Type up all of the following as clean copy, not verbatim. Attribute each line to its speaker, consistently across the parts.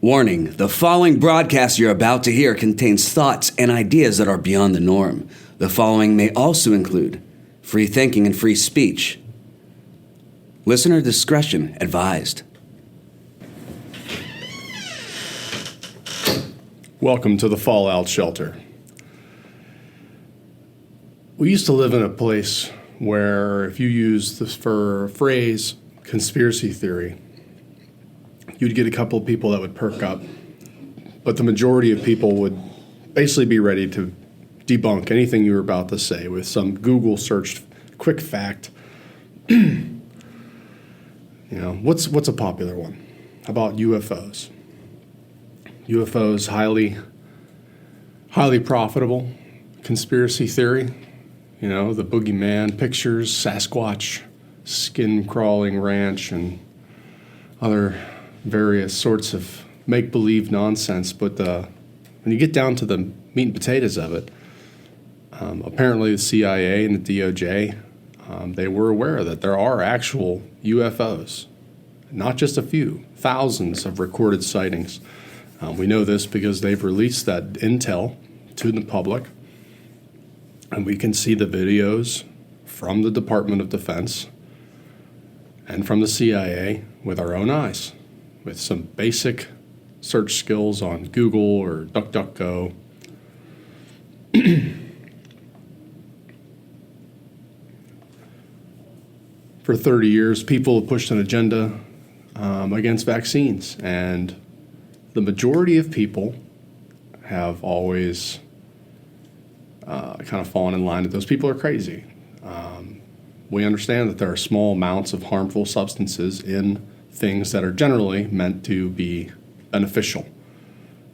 Speaker 1: Warning, the following broadcast you're about to hear contains thoughts and ideas that are beyond the norm. The following may also include free thinking and free speech. Listener discretion advised.
Speaker 2: Welcome to the Fallout Shelter. We used to live in a place where if you used the phrase conspiracy theory, you'd get a couple of people that would perk up, but the majority of people would basically be ready to debunk anything you were about to say with some Google searched quick fact. What's a popular one? How about UFOs? UFOs, highly profitable conspiracy theory. The boogeyman pictures, Sasquatch, skin-crawling ranch, and other various sorts of make-believe nonsense. But when you get down to the meat and potatoes of it, apparently the CIA and the DOJ, they were aware that there are actual UFOs, not just a few, thousands of recorded sightings. We know this because they've released that intel to the public, and we can see the videos from the Department of Defense and from the CIA with our own eyes, with some basic search skills on Google or DuckDuckGo. For 30 years, people have pushed an agenda against vaccines, and the majority of people have always kind of fallen in line that those people are crazy. We understand that there are small amounts of harmful substances in things that are generally meant to be beneficial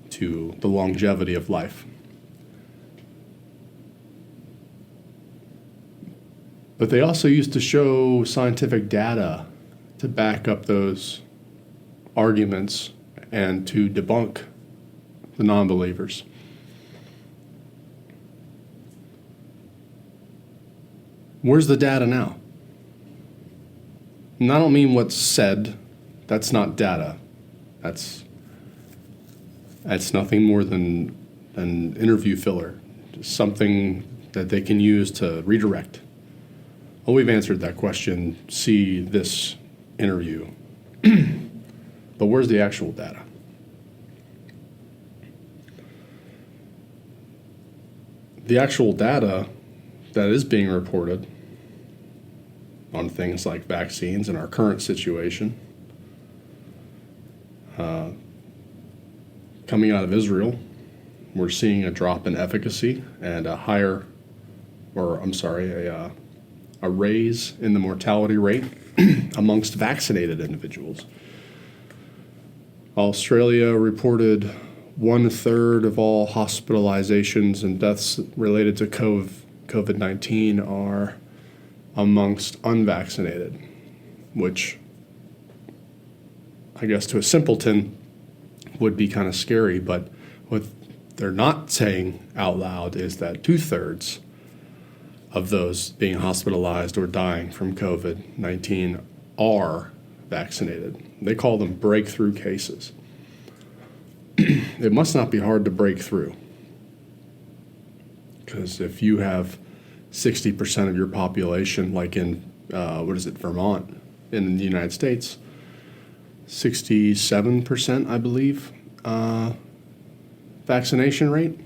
Speaker 2: to the longevity of life. But they also used to show scientific data to back up those arguments and to debunk the non-believers. Where's the data now? And I don't mean what's said. That's not data. That's nothing more than an interview filler, just something that they can use to redirect. Well, we've answered that question. See this interview. But where's the actual data? The actual data that is being reported on things like vaccines in our current situation, coming out of Israel, we're seeing a drop in efficacy and a raise in the mortality rate amongst vaccinated individuals. Australia reported 1/3 of all hospitalizations and deaths related to COVID-19 are amongst unvaccinated, which I guess to a simpleton would be kind of scary, but what they're not saying out loud is that 2/3 of those being hospitalized or dying from COVID-19 are vaccinated. They call them breakthrough cases. It must not be hard to break through, because if you have 60% of your population, like in, Vermont in the United States, 67%, I believe, vaccination rate.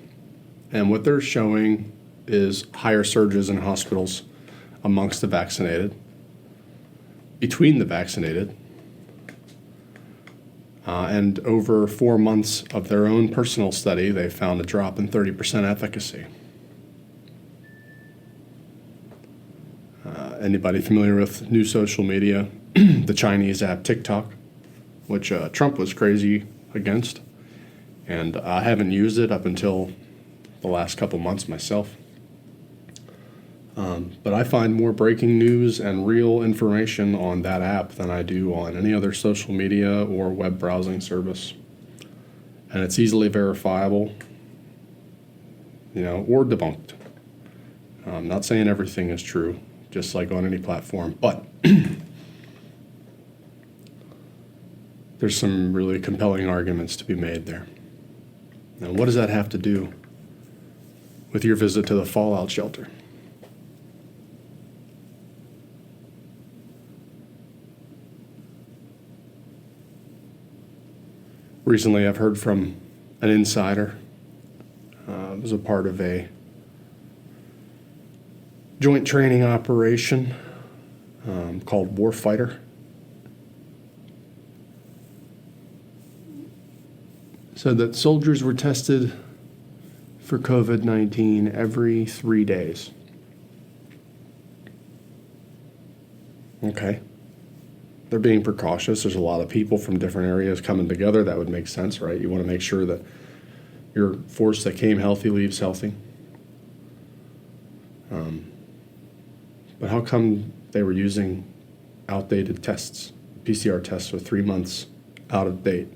Speaker 2: And what they're showing is higher surges in hospitals amongst the vaccinated, between the vaccinated, and over 4 months of their own personal study, they found a drop in 30% efficacy. Anybody familiar with new social media? The Chinese app TikTok, which Trump was crazy against, and I haven't used it up until the last couple months myself. But I find more breaking news and real information on that app than I do on any other social media or web browsing service. And it's easily verifiable, or debunked. I'm not saying everything is true, just like on any platform, but there's some really compelling arguments to be made there. Now, what does that have to do with your visit to the fallout shelter? Recently, I've heard from an insider who was a part of a joint training operation called Warfighter. Said that soldiers were tested for COVID-19 every 3 days. Okay. They're being precautious. There's a lot of people from different areas coming together. That would make sense, right? You want to make sure that your force that came healthy leaves healthy. But how come they were using outdated tests? PCR tests are 3 months out of date.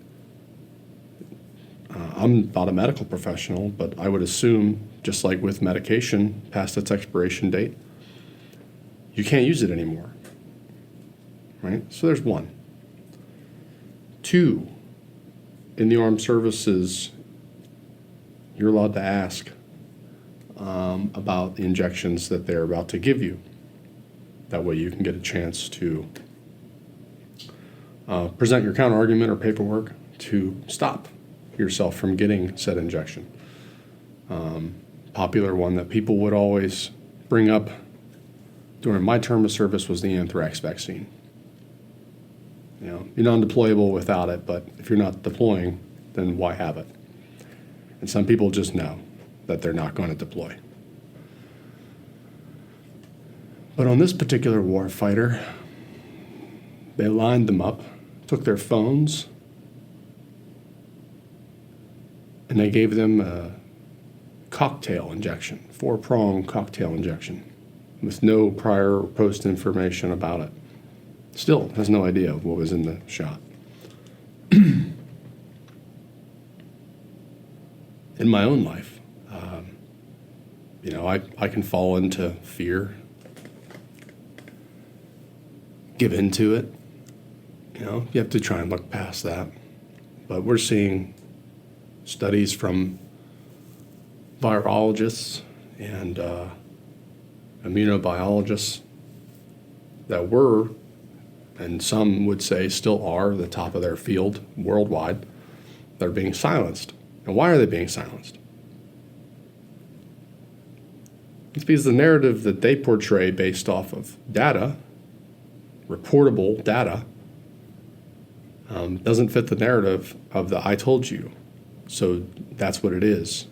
Speaker 2: I'm not a medical professional, but I would assume, just like with medication past its expiration date, you can't use it anymore. Right? So there's one. Two, in the armed services, you're allowed to ask about the injections that they're about to give you. That way you can get a chance to present your counter-argument or paperwork to stop yourself from getting said injection. Popular one that people would always bring up during my term of service was the anthrax vaccine. You know, you're non-deployable without it, but if you're not deploying, then why have it? And some people just know that they're not going to deploy. But on this particular warfighter, they lined them up, took their phones, and they gave them a cocktail injection, 4-prong cocktail injection, with no prior or post information about it. Still has no idea what was in the shot. In my own life, I can fall into fear, give into it. You have to try and look past that. But we're seeing studies from virologists and immunobiologists that were, and some would say still are, the top of their field worldwide, that are being silenced. And why are they being silenced? It's because the narrative that they portray based off of data, reportable data, doesn't fit the narrative of the I told you. So that's what it is.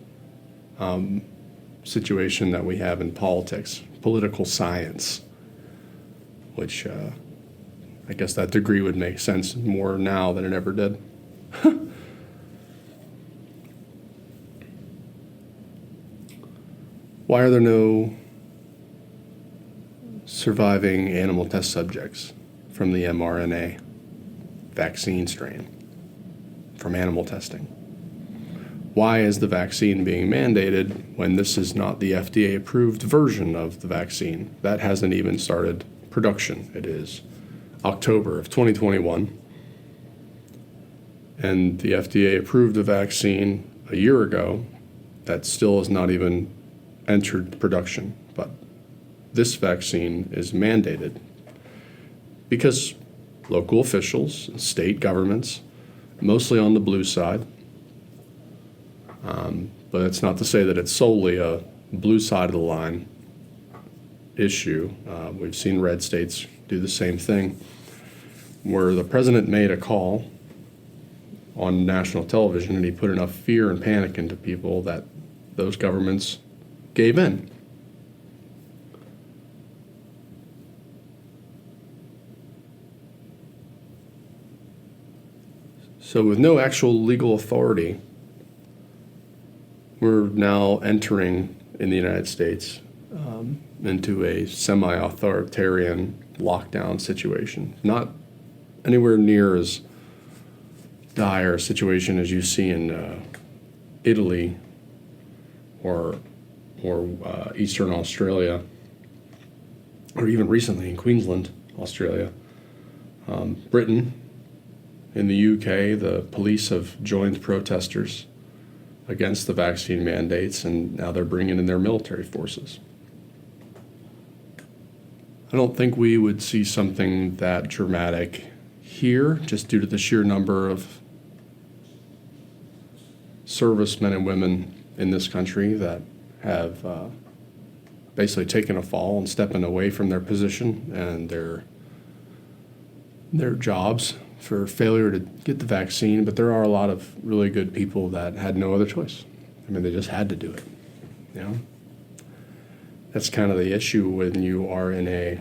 Speaker 2: Situation that we have in politics, political science, which I guess that degree would make sense more now than it ever did. Why are there no surviving animal test subjects from the mRNA vaccine strain from animal testing? Why is the vaccine being mandated when this is not the FDA-approved version of the vaccine? That hasn't even started production. It is October of 2021. And the FDA approved a vaccine a year ago that still has not even entered production. But this vaccine is mandated because local officials, state governments, mostly on the blue side, but it's not to say that it's solely a blue side of the line issue. We've seen red states do the same thing, where the president made a call on national television and he put enough fear and panic into people that those governments gave in. So with no actual legal authority, we're now entering in the United States into a semi-authoritarian lockdown situation. Not anywhere near as dire a situation as you see in Italy or Eastern Australia, or even recently in Queensland, Australia. Britain In the UK, the police have joined protesters against the vaccine mandates, and now they're bringing in their military forces. I don't think we would see something that dramatic here, just due to the sheer number of servicemen and women in this country that have basically taken a fall and stepping away from their position and their jobs for failure to get the vaccine. But there are a lot of really good people that had no other choice. I mean, they just had to do it, you know? That's kind of the issue when you are in a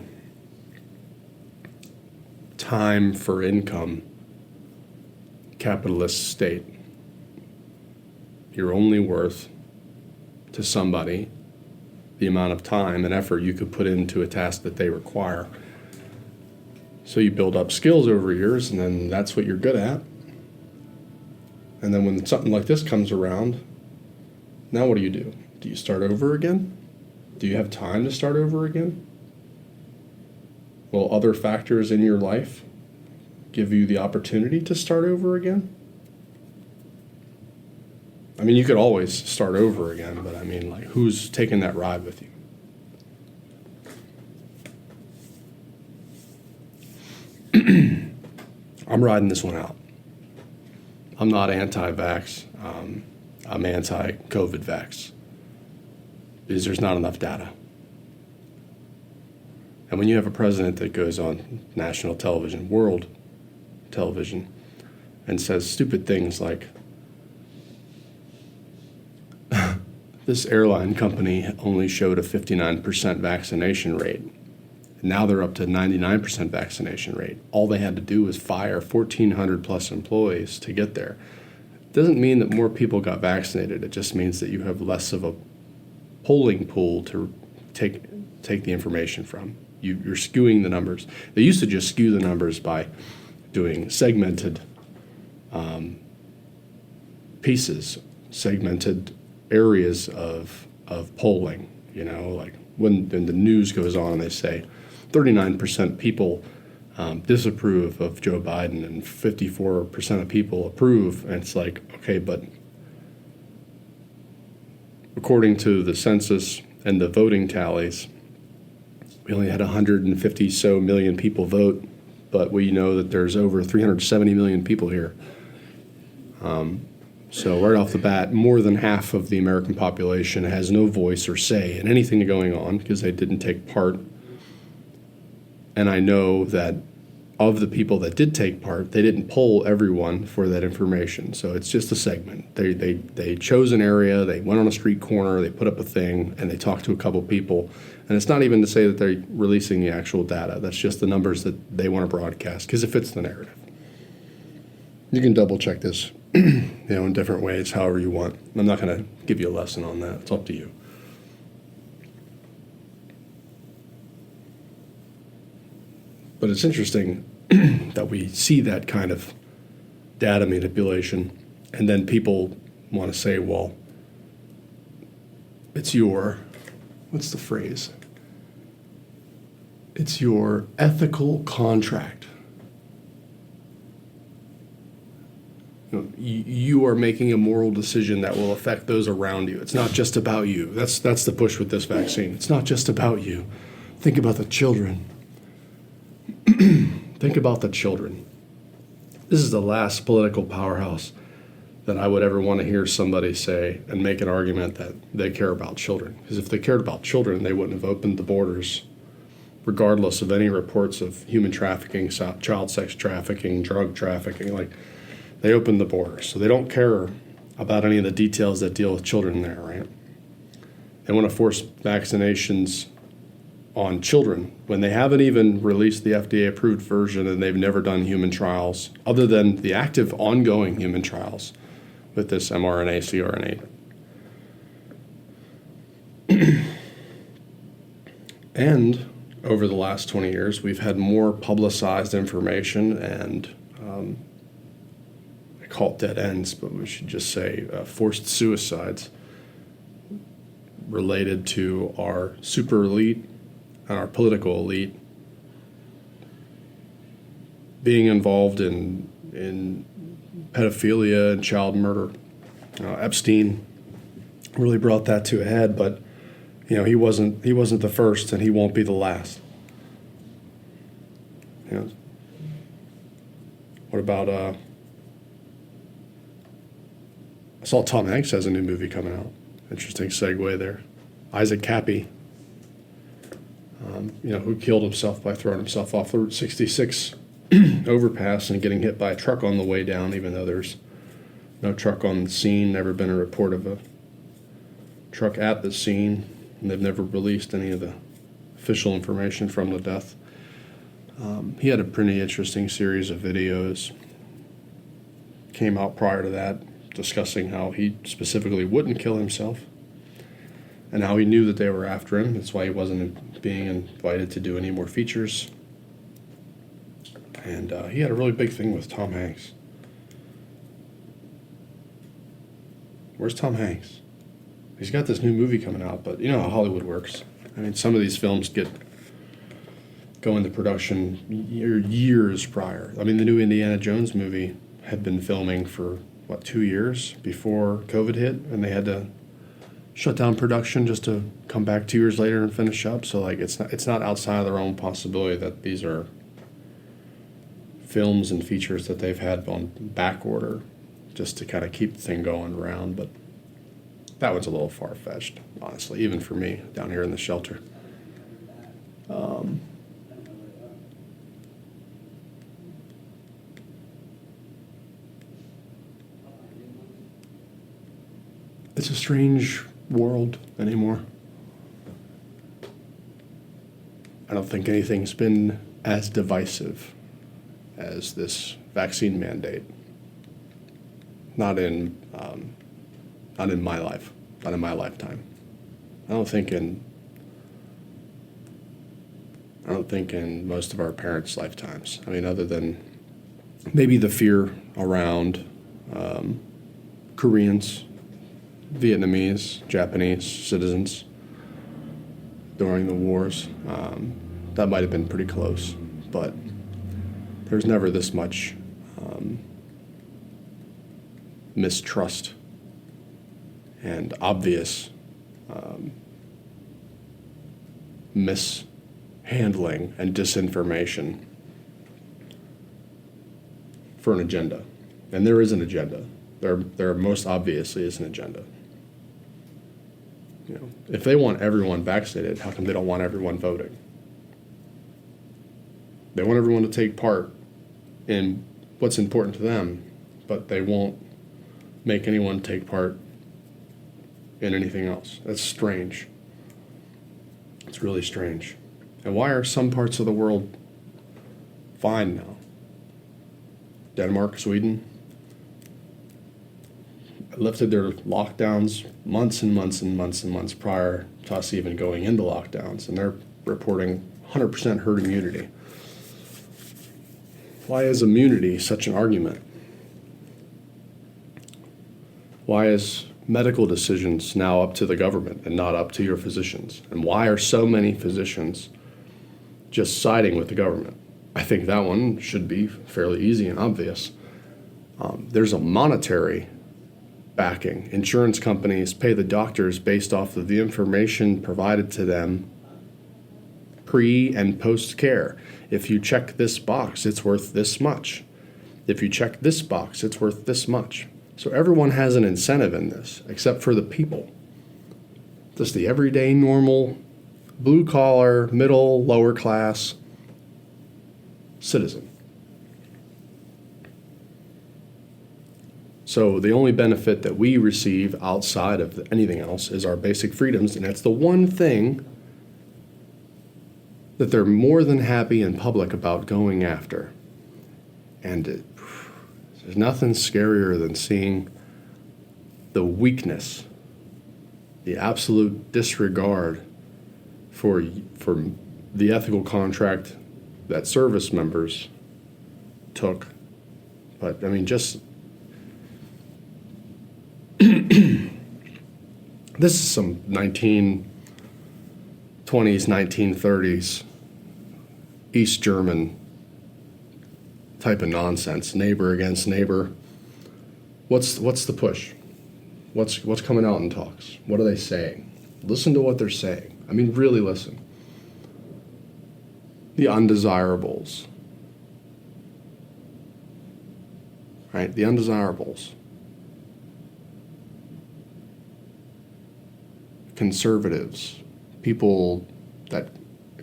Speaker 2: time for income capitalist state. You're only worth to somebody the amount of time and effort you could put into a task that they require. So you build up skills over years, and then that's what you're good at. And then when something like this comes around, now what do? Do you start over again? Do you have time to start over again? Will other factors in your life give you the opportunity to start over again? I mean, you could always start over again, but I mean, like, who's taking that ride with you? I'm riding this one out. I'm not anti-vax. I'm anti-COVID vax because there's not enough data. And when you have a president that goes on national television, world television, and says stupid things like, this airline company only showed a 59% vaccination rate. Now they're up to 99% vaccination rate. All they had to do was fire 1,400 plus employees to get there. It doesn't mean that more people got vaccinated. It just means that you have less of a polling pool to take the information from. You're skewing the numbers. They used to just skew the numbers by doing segmented pieces, segmented areas of polling. You know, like when the news goes on and they say 39% people disapprove of Joe Biden and 54% of people approve, and it's like, okay, but according to the census and the voting tallies, we only had 150 so million people vote, but we know that there's over 370 million people here. So right off the bat, more than half of the American population has no voice or say in anything going on because they didn't take part. And I know that of the people that did take part, they didn't poll everyone for that information. So it's just a segment. They chose an area, they went on a street corner, they put up a thing, and they talked to a couple people. And it's not even to say that they're releasing the actual data. That's just the numbers that they want to broadcast because it fits the narrative. You can double check this, in different ways, however you want. I'm not going to give you a lesson on that. It's up to you. But it's interesting that we see that kind of data manipulation, and then people want to say, well, it's your, what's the phrase? It's your ethical contract. You are making a moral decision that will affect those around you. It's not just about you. That's the push with this vaccine. It's not just about you. Think about the children. Think about the children. This is the last political powerhouse that I would ever want to hear somebody say and make an argument that they care about children. Because if they cared about children, they wouldn't have opened the borders, regardless of any reports of human trafficking, child sex trafficking, drug trafficking. Like, they opened the borders. So they don't care about any of the details that deal with children there, right? They want to force vaccinations on children when they haven't even released the FDA-approved version and they've never done human trials other than the active ongoing human trials with this mRNA, cRNA. And over the last 20 years, we've had more publicized information and I call it dead ends, but we should just say forced suicides related to our super elite and our political elite being involved in in pedophilia and child murder. Epstein really brought that to a head, but he wasn't the first, and he won't be the last. What about I saw Tom Hanks has a new movie coming out. Interesting segue there. Isaac Cappy, who killed himself by throwing himself off the Route 66 overpass and getting hit by a truck on the way down, even though there's no truck on the scene, never been a report of a truck at the scene, and they've never released any of the official information from the death. He had a pretty interesting series of videos. Came out prior to that, discussing how he specifically wouldn't kill himself and how he knew that they were after him. That's why he wasn't being invited to do any more features. And he had a really big thing with Tom Hanks. Where's Tom Hanks? He's got this new movie coming out, but you know how Hollywood works. I mean, some of these films go into production years prior. I mean, the new Indiana Jones movie had been filming for, 2 years before COVID hit, and they had to shut down production just to come back 2 years later and finish up. So, it's not outside of their own possibility that these are films and features that they've had on back order just to kind of keep the thing going around. But that one's a little far-fetched, honestly, even for me down here in the shelter. It's a strange world anymore. I don't think anything's been as divisive as this vaccine mandate. Not in my life, not in my lifetime. I don't think in most of our parents' lifetimes. I mean, other than maybe the fear around Koreans, Vietnamese, Japanese citizens during the wars. That might have been pretty close, but there's never this much mistrust and obvious mishandling and disinformation for an agenda. And there is an agenda. There most obviously is an agenda. If they want everyone vaccinated, how come they don't want everyone voting? They want everyone to take part in what's important to them, but they won't make anyone take part in anything else. That's strange. It's really strange. And why are some parts of the world fine now? Denmark, Sweden lifted their lockdowns months and months and months and months prior to us even going into lockdowns, and they're reporting 100% herd immunity. Why is immunity such an argument? Why is medical decisions now up to the government and not up to your physicians? And why are so many physicians just siding with the government? I think that one should be fairly easy and obvious. There's a monetary backing. Insurance companies pay the doctors based off of the information provided to them pre and post care. If you check this box, it's worth this much. If you check this box, it's worth this much. So everyone has an incentive in this, except for the people. Just the everyday, normal, blue-collar, middle, lower class citizen. So the only benefit that we receive outside of anything else is our basic freedoms, and that's the one thing that they're more than happy in public about going after. And there's nothing scarier than seeing the weakness, the absolute disregard for the ethical contract that service members took. But, I mean, just... This is some 1920s, 1930s East German type of nonsense, neighbor against neighbor. What's the push? What's coming out in talks? What are they saying? Listen to what they're saying. I mean, really listen. The undesirables. Right? The undesirables. Conservatives. People that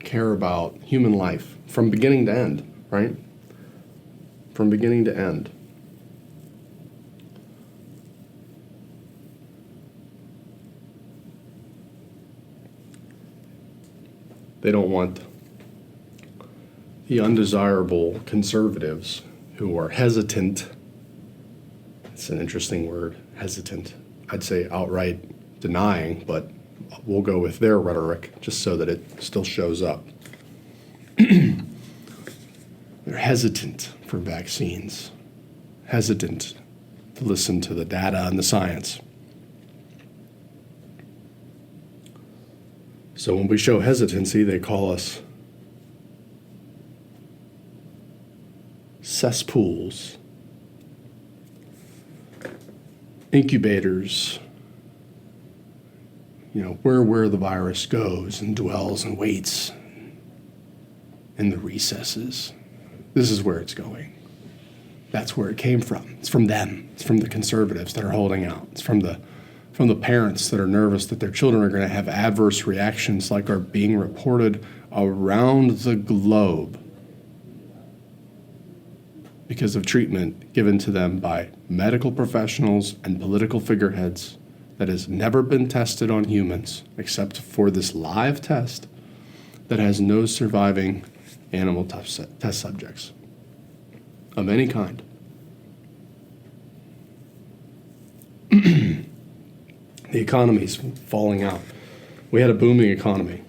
Speaker 2: care about human life from beginning to end, right? From beginning to end. They don't want the undesirable conservatives who are hesitant. It's an interesting word, hesitant. I'd say outright denying, but we'll go with their rhetoric just so that it still shows up. They're hesitant for vaccines, hesitant to listen to the data and the science. So when we show hesitancy, they call us cesspools, incubators, where the virus goes and dwells and waits in the recesses. This is where it's going. That's where it came from. It's from them. It's from the conservatives that are holding out. It's from the parents that are nervous that their children are going to have adverse reactions like are being reported around the globe because of treatment given to them by medical professionals and political figureheads that has never been tested on humans except for this live test that has no surviving animal test subjects of any kind. The economy's falling out. We had a booming economy.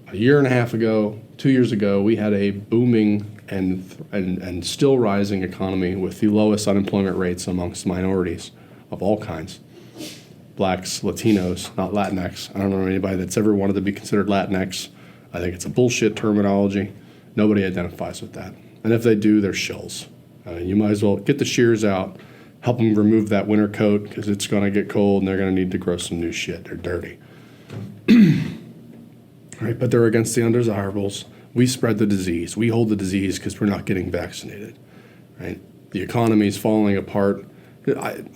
Speaker 2: A year and a half ago, 2 years ago, we had a booming and still rising economy with the lowest unemployment rates amongst minorities of all kinds. Blacks, Latinos, not Latinx. I don't know anybody that's ever wanted to be considered Latinx. I think it's a bullshit terminology. Nobody identifies with that. And if they do, they're shills. You might as well get the shears out, help them remove that winter coat because it's going to get cold and they're going to need to grow some new shit. They're dirty. Right? But they're against the undesirables. We spread the disease. We hold the disease because we're not getting vaccinated. Right? The economy is falling apart.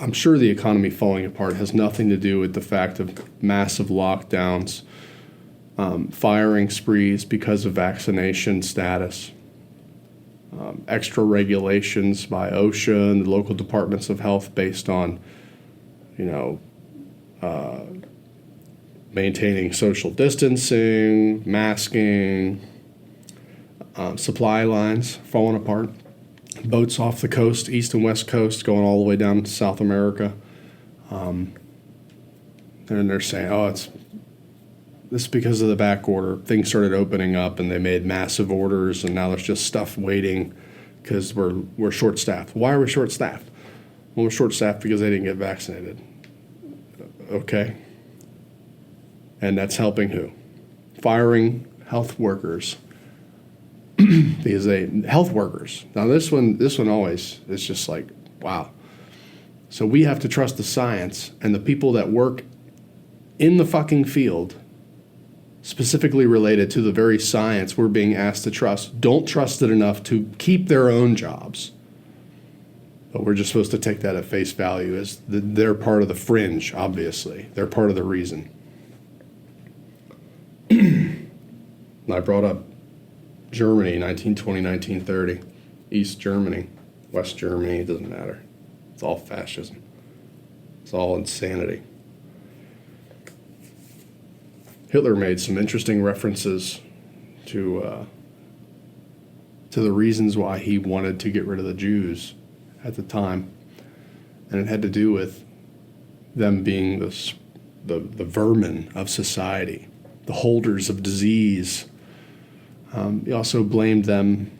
Speaker 2: I'm sure the economy falling apart has nothing to do with the fact of massive lockdowns, firing sprees because of vaccination status, extra regulations by OSHA and the local departments of health based on, maintaining social distancing, masking, supply lines falling apart, boats off the coast, east and west coast, going all the way down to South America. And they're saying, this is because of the back order. Things started opening up and they made massive orders and now there's just stuff waiting because we're short-staffed. Why are we short-staffed? Well, we're short-staffed because they didn't get vaccinated. Okay. And that's helping who? Firing health workers. Because health workers. Now this one always is just like, wow. So we have to trust the science and the people that work in the fucking field, specifically related to the very science we're being asked to trust, don't trust it enough to keep their own jobs. But we're just supposed to take that at face value as they're part of the fringe, obviously. They're part of the reason. And I brought up Germany, 1920, 1930. East Germany, West Germany, it doesn't matter. It's all fascism. It's all insanity. Hitler made some interesting references to the reasons why he wanted to get rid of the Jews at the time. And it had to do with them being the vermin of society, the holders of disease. He also blamed them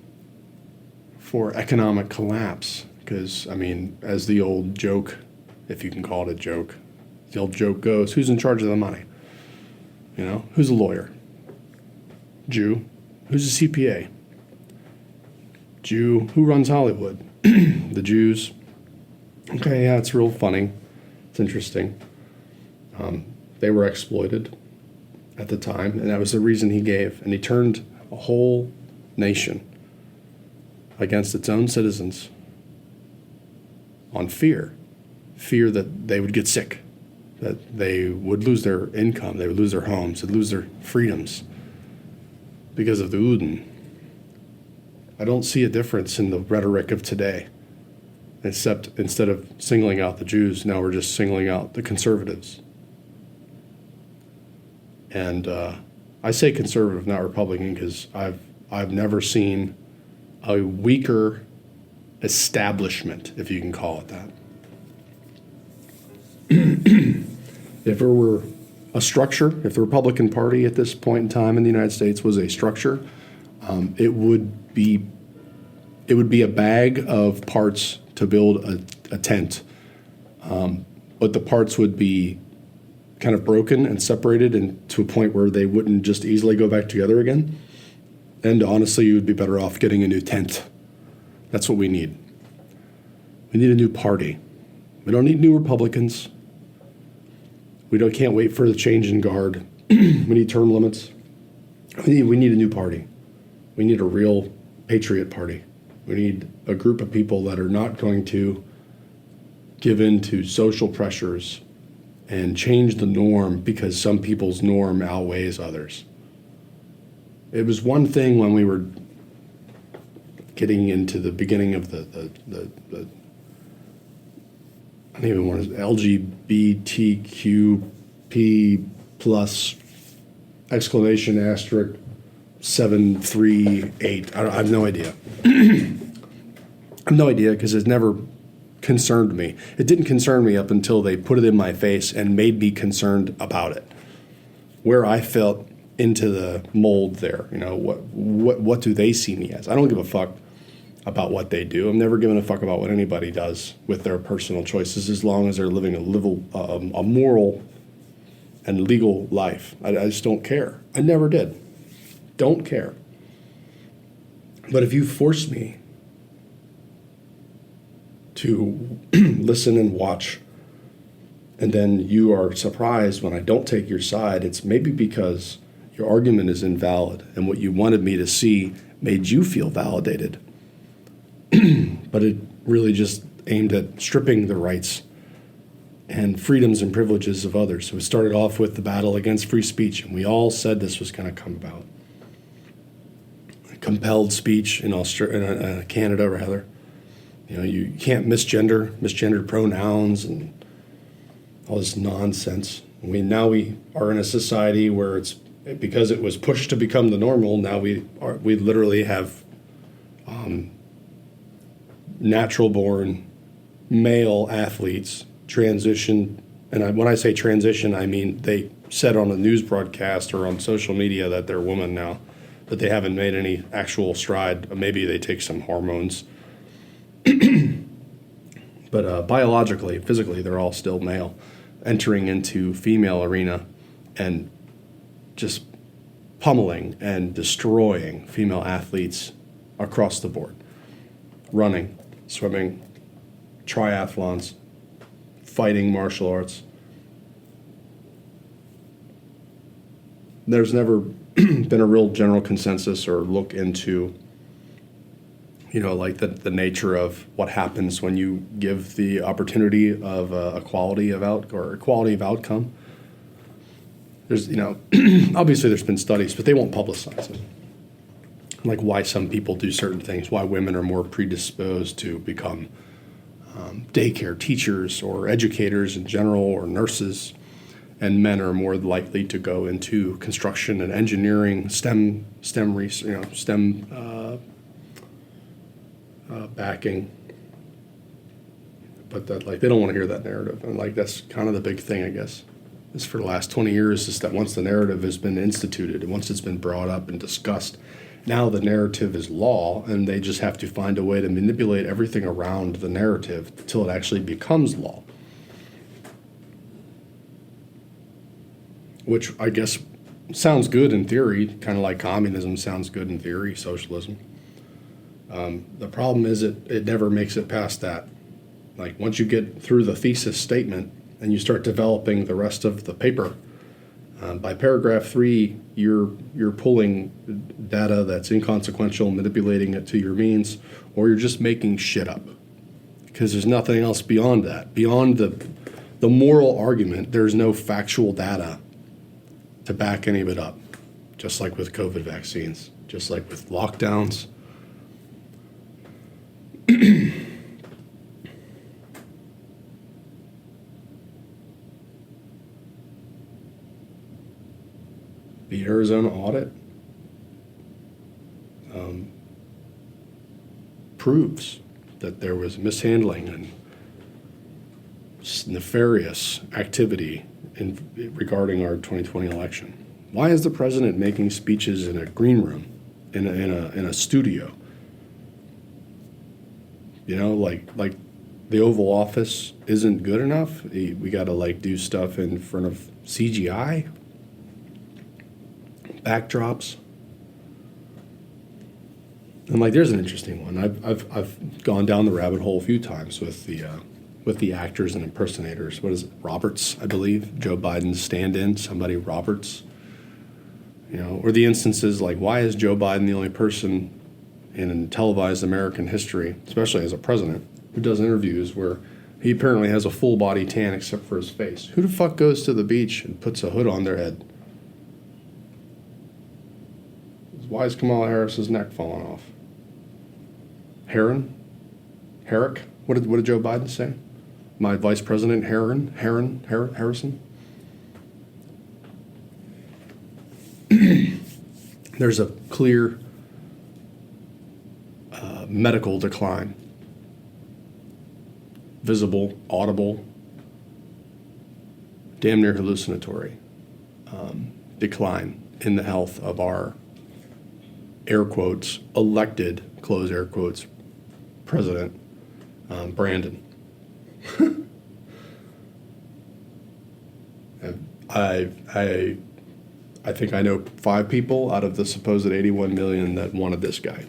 Speaker 2: for economic collapse because, as the old joke, if you can call it a joke, the old joke goes, who's in charge of the money? Who's a lawyer? Jew. Who's a CPA? Jew. Who runs Hollywood? The Jews. Okay, yeah, it's real funny. It's interesting. They were exploited at the time, and that was the reason he gave. And he turned a whole nation against its own citizens on fear that they would get sick, that they would lose their income, they would lose their homes, they'd lose their freedoms because of the Uden. I don't see a difference in the rhetoric of today, except instead of singling out the Jews, now we're just singling out the conservatives. And I say conservative, not Republican, because I've never seen a weaker establishment, if you can call it that. If there were a structure, if the Republican Party at this point in time in the United States was a structure, it would be a bag of parts to build a tent, but the parts would be kind of broken and separated and to a point where they wouldn't just easily go back together again. And honestly, you would be better off getting a new tent. That's what we need. We need a new party. We don't need new Republicans. Can't wait for the change in guard. We need term limits. We need a new party. We need a real patriot party. We need a group of people that are not going to give in to social pressures and change the norm because some people's norm outweighs others. It was one thing when we were getting into the beginning of the I don't even want to LGBTQP plus exclamation asterisk 738. I have no idea. I have no idea because it never concerned me. It didn't concern me up until they put it in my face and made me concerned about it. Where I felt into the mold there, what do they see me as? I don't give a fuck about what they do. I'm never giving a fuck about what anybody does with their personal choices as long as they're living a moral and legal life. I just don't care. I never did. Don't care. But if you force me to listen and watch, and then you are surprised when I don't take your side, it's maybe because your argument is invalid and what you wanted me to see made you feel validated. But it really just aimed at stripping the rights and freedoms and privileges of others. So it started off with the battle against free speech, and we all said this was going to come about. Compelled speech in Canada, rather. You can't misgendered pronouns and all this nonsense. Now we are in a society where it's because it was pushed to become the normal. Now we literally have natural-born male athletes transition, and when I say transition, I mean they said on a news broadcast or on social media that they're women now, but they haven't made any actual stride. Maybe they take some hormones. But biologically, physically, they're all still male, entering into female arena and just pummeling and destroying female athletes across the board. Running, swimming, triathlons, fighting martial arts. There's never been a real general consensus or look into, like the nature of what happens when you give the opportunity of equality of outcome. There's, obviously there's been studies, but they won't publicize it. Like why some people do certain things, why women are more predisposed to become daycare teachers or educators in general or nurses, and men are more likely to go into construction and engineering, STEM backing. But that they don't want to hear that narrative, and that's kind of the big thing, I guess. Is for the last 20 years is that once the narrative has been instituted and once it's been brought up and discussed, now the narrative is law, and they just have to find a way to manipulate everything around the narrative until it actually becomes law. Which I guess sounds good in theory, kind of like communism sounds good in theory, socialism. The problem is it never makes it past that. Like once you get through the thesis statement and you start developing the rest of the paper, by paragraph 3, you're pulling data that's inconsequential, manipulating it to your means, or you're just making shit up. Because there's nothing else beyond that. Beyond the moral argument, there's no factual data to back any of it up. Just like with COVID vaccines, just like with lockdowns. The Arizona audit proves that there was mishandling and nefarious activity regarding our 2020 election. Why is the president making speeches in a green room, in a studio? You know, like the Oval Office isn't good enough. We got to do stuff in front of CGI backdrops. And there's an interesting one. I've gone down the rabbit hole a few times with the actors and impersonators. What is it? Roberts, I believe. Joe Biden's stand-in, somebody Roberts. You know, or the instances why is Joe Biden the only person in televised American history, especially as a president, who does interviews where he apparently has a full body tan except for his face? Who the fuck goes to the beach and puts a hood on their head? Why is Kamala Harris's neck falling off? Herrick? What did Joe Biden say? My vice president, Harrison? There's a clear medical decline. Visible, audible, damn near hallucinatory decline in the health of our, air quotes, elected, close air quotes, President Brandon. I think I know 5 people out of the supposed 81 million that wanted this guy.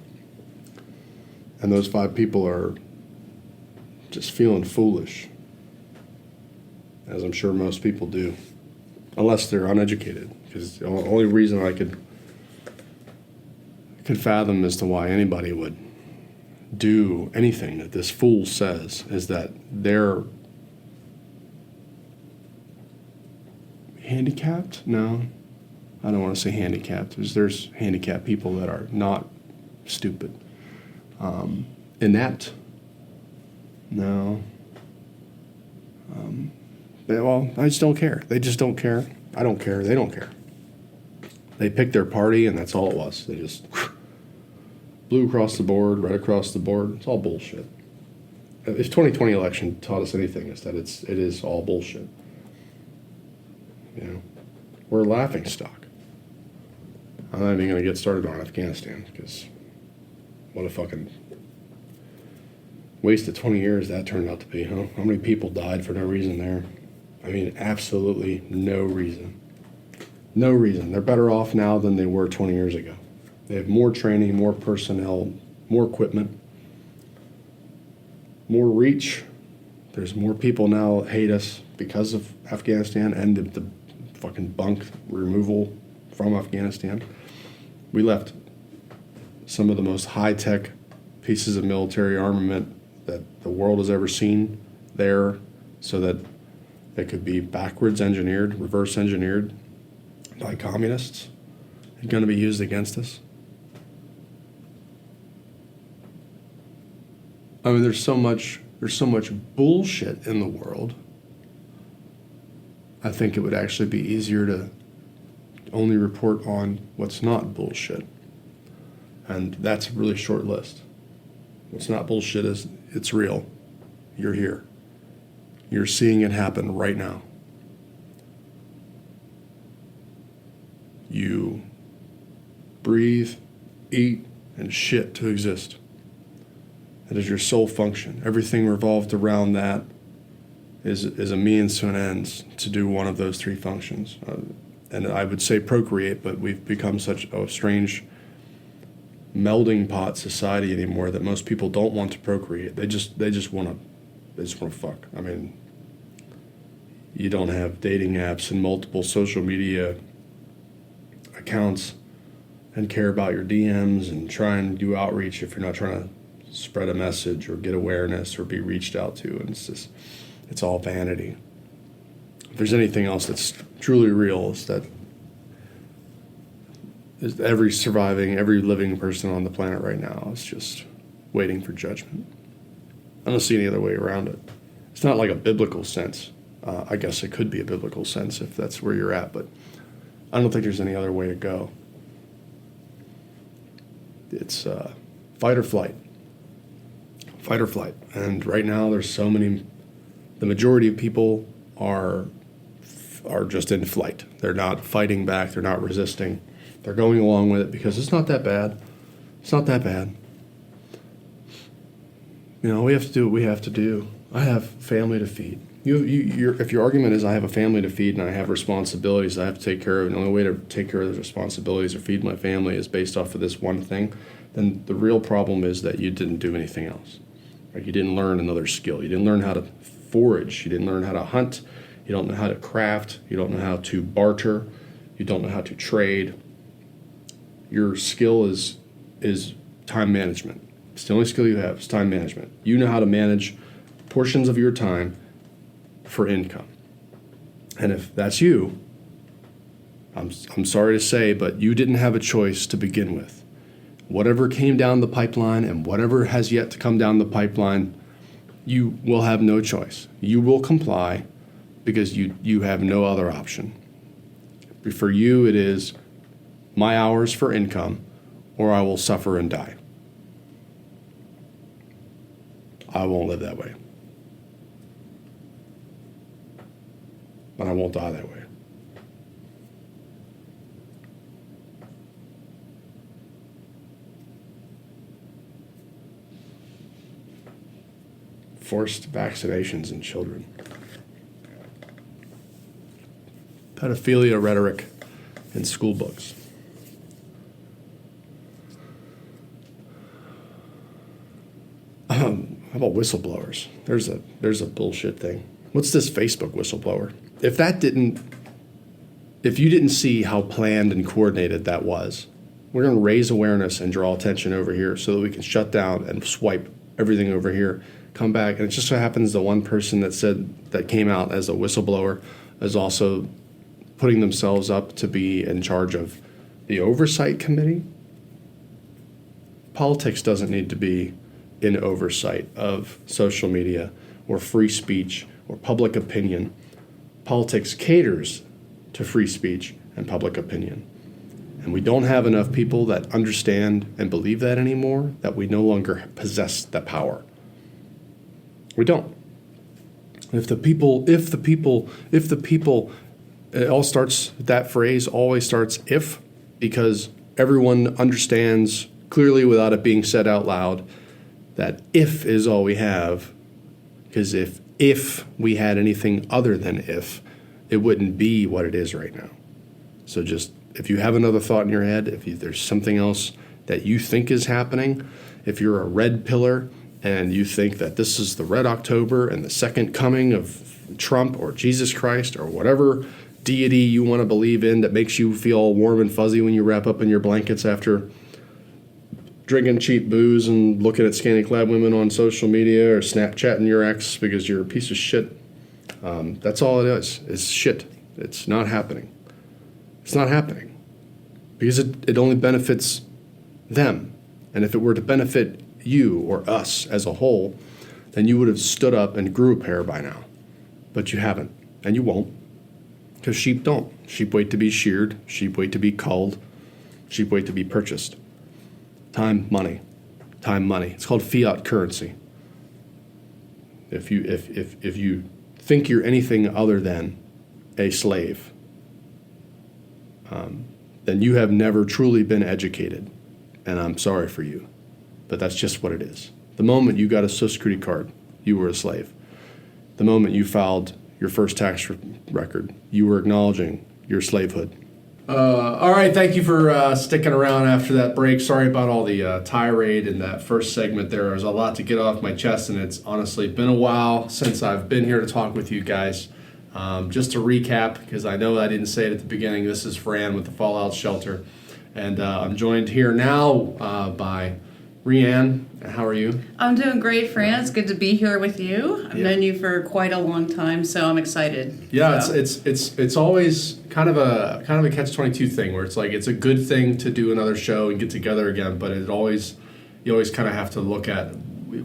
Speaker 2: And those 5 people are just feeling foolish, as I'm sure most people do, unless they're uneducated. Because the only reason I could fathom as to why anybody would do anything that this fool says is that they're handicapped? No, I don't want to say handicapped. There's handicapped people that are not stupid. Inept? No. I just don't care. They just don't care. I don't care. They don't care. They picked their party, and that's all it was. They just blue across the board, red across the board. It's all bullshit. If 2020 election taught us anything, it's that it is all bullshit. You know, we're a laughing stock. I'm not even going to get started on Afghanistan because what a fucking waste of 20 years that turned out to be, huh? How many people died for no reason there? I mean, absolutely no reason. No reason. They're better off now than they were 20 years ago. They have more training, more personnel, more equipment, more reach. There's more people now that hate us because of Afghanistan and the fucking bunk removal from Afghanistan. We left some of the most high-tech pieces of military armament that the world has ever seen there so that they could be backwards engineered, reverse engineered by communists and going to be used against us. I mean, there's so much bullshit in the world. I think it would actually be easier to only report on what's not bullshit. And that's a really short list. What's not bullshit is it's real. You're here. You're seeing it happen right now. You breathe, eat, and shit to exist. That is your sole function. Everything revolved around that is a means to an end to do one of those 3 functions. And I would say procreate, but we've become such a strange melding pot society anymore that most people don't want to procreate. They just want to fuck. I mean, you don't have dating apps and multiple social media accounts and care about your DMs and try and do outreach if you're not trying to spread a message or get awareness or be reached out to. And it's all vanity. If there's anything else that's truly real, it's that every living person on the planet right now is just waiting for judgment. I don't see any other way around it. It's not like a biblical sense. I guess it could be a biblical sense if that's where you're at, but I don't think there's any other way to go. It's fight or flight. Fight or flight. And right now there's so many, the majority of people are just in flight. They're not fighting back. They're not resisting. They're going along with it because it's not that bad. It's not that bad. You know, we have to do what we have to do. I have family to feed. If your argument is I have a family to feed and I have responsibilities I have to take care of, and the only way to take care of those responsibilities or feed my family is based off of this one thing, then the real problem is that you didn't do anything else. Right? You didn't learn another skill. You didn't learn how to forage. You didn't learn how to hunt. You don't know how to craft. You don't know how to barter. You don't know how to trade. Your skill is time management. It's the only skill you have is time management. You know how to manage portions of your time for income. And if that's you, I'm sorry to say, but you didn't have a choice to begin with. Whatever came down the pipeline and whatever has yet to come down the pipeline, you will have no choice. You will comply because you have no other option. For you, it is my hours for income or I will suffer and die. I won't live that way. But I won't die that way. Forced vaccinations in children. Pedophilia rhetoric in school books. How about whistleblowers? There's a bullshit thing. What's this Facebook whistleblower? If you didn't see how planned and coordinated that was, we're going to raise awareness and draw attention over here so that we can shut down and swipe everything over here, come back. And it just so happens the one person that came out as a whistleblower is also putting themselves up to be in charge of the oversight committee. Politics doesn't need to be in oversight of social media or free speech or public opinion. Politics caters to free speech and public opinion. And we don't have enough people that understand and believe that anymore, that we no longer possess the power. We don't. If the people, it all starts, that phrase always starts if, because everyone understands clearly without it being said out loud that if is all we have, because if we had anything other than if, it wouldn't be what it is right now. So just, if you have another thought in your head, there's something else that you think is happening, if you're a red pillar and you think that this is the Red October and the second coming of Trump or Jesus Christ or whatever deity you want to believe in that makes you feel warm and fuzzy when you wrap up in your blankets after drinking cheap booze and looking at skinny-clad women on social media or Snapchatting your ex because you're a piece of shit. That's all it is. It's shit. It's not happening. It's not happening. Because it only benefits them. And if it were to benefit you or us as a whole, then you would have stood up and grew a pair by now. But you haven't. And you won't. Because sheep don't. Sheep wait to be sheared. Sheep wait to be culled. Sheep wait to be purchased. Time, money. Time, money. It's called fiat currency. If you think you're anything other than a slave, then you have never truly been educated. And I'm sorry for you. But that's just what it is. The moment you got a Social Security card, you were a slave. The moment you filed your first tax record, you were acknowledging your slavehood. All right, thank you for sticking around after that break. Sorry about all the tirade in that first segment there. There's a lot to get off my chest, and it's honestly been a while since I've been here to talk with you guys. Just to recap, because I know I didn't say it at the beginning, this is Fran with the Fallout Shelter, and I'm joined here now by Rianne. How are you?
Speaker 3: I'm doing great, Fran. It's good to be here with you. I've known you for quite a long time, so I'm excited.
Speaker 2: Yeah,
Speaker 3: so.
Speaker 2: it's always kind of a catch-22 thing where it's like it's a good thing to do another show and get together again, but you always kind of have to look at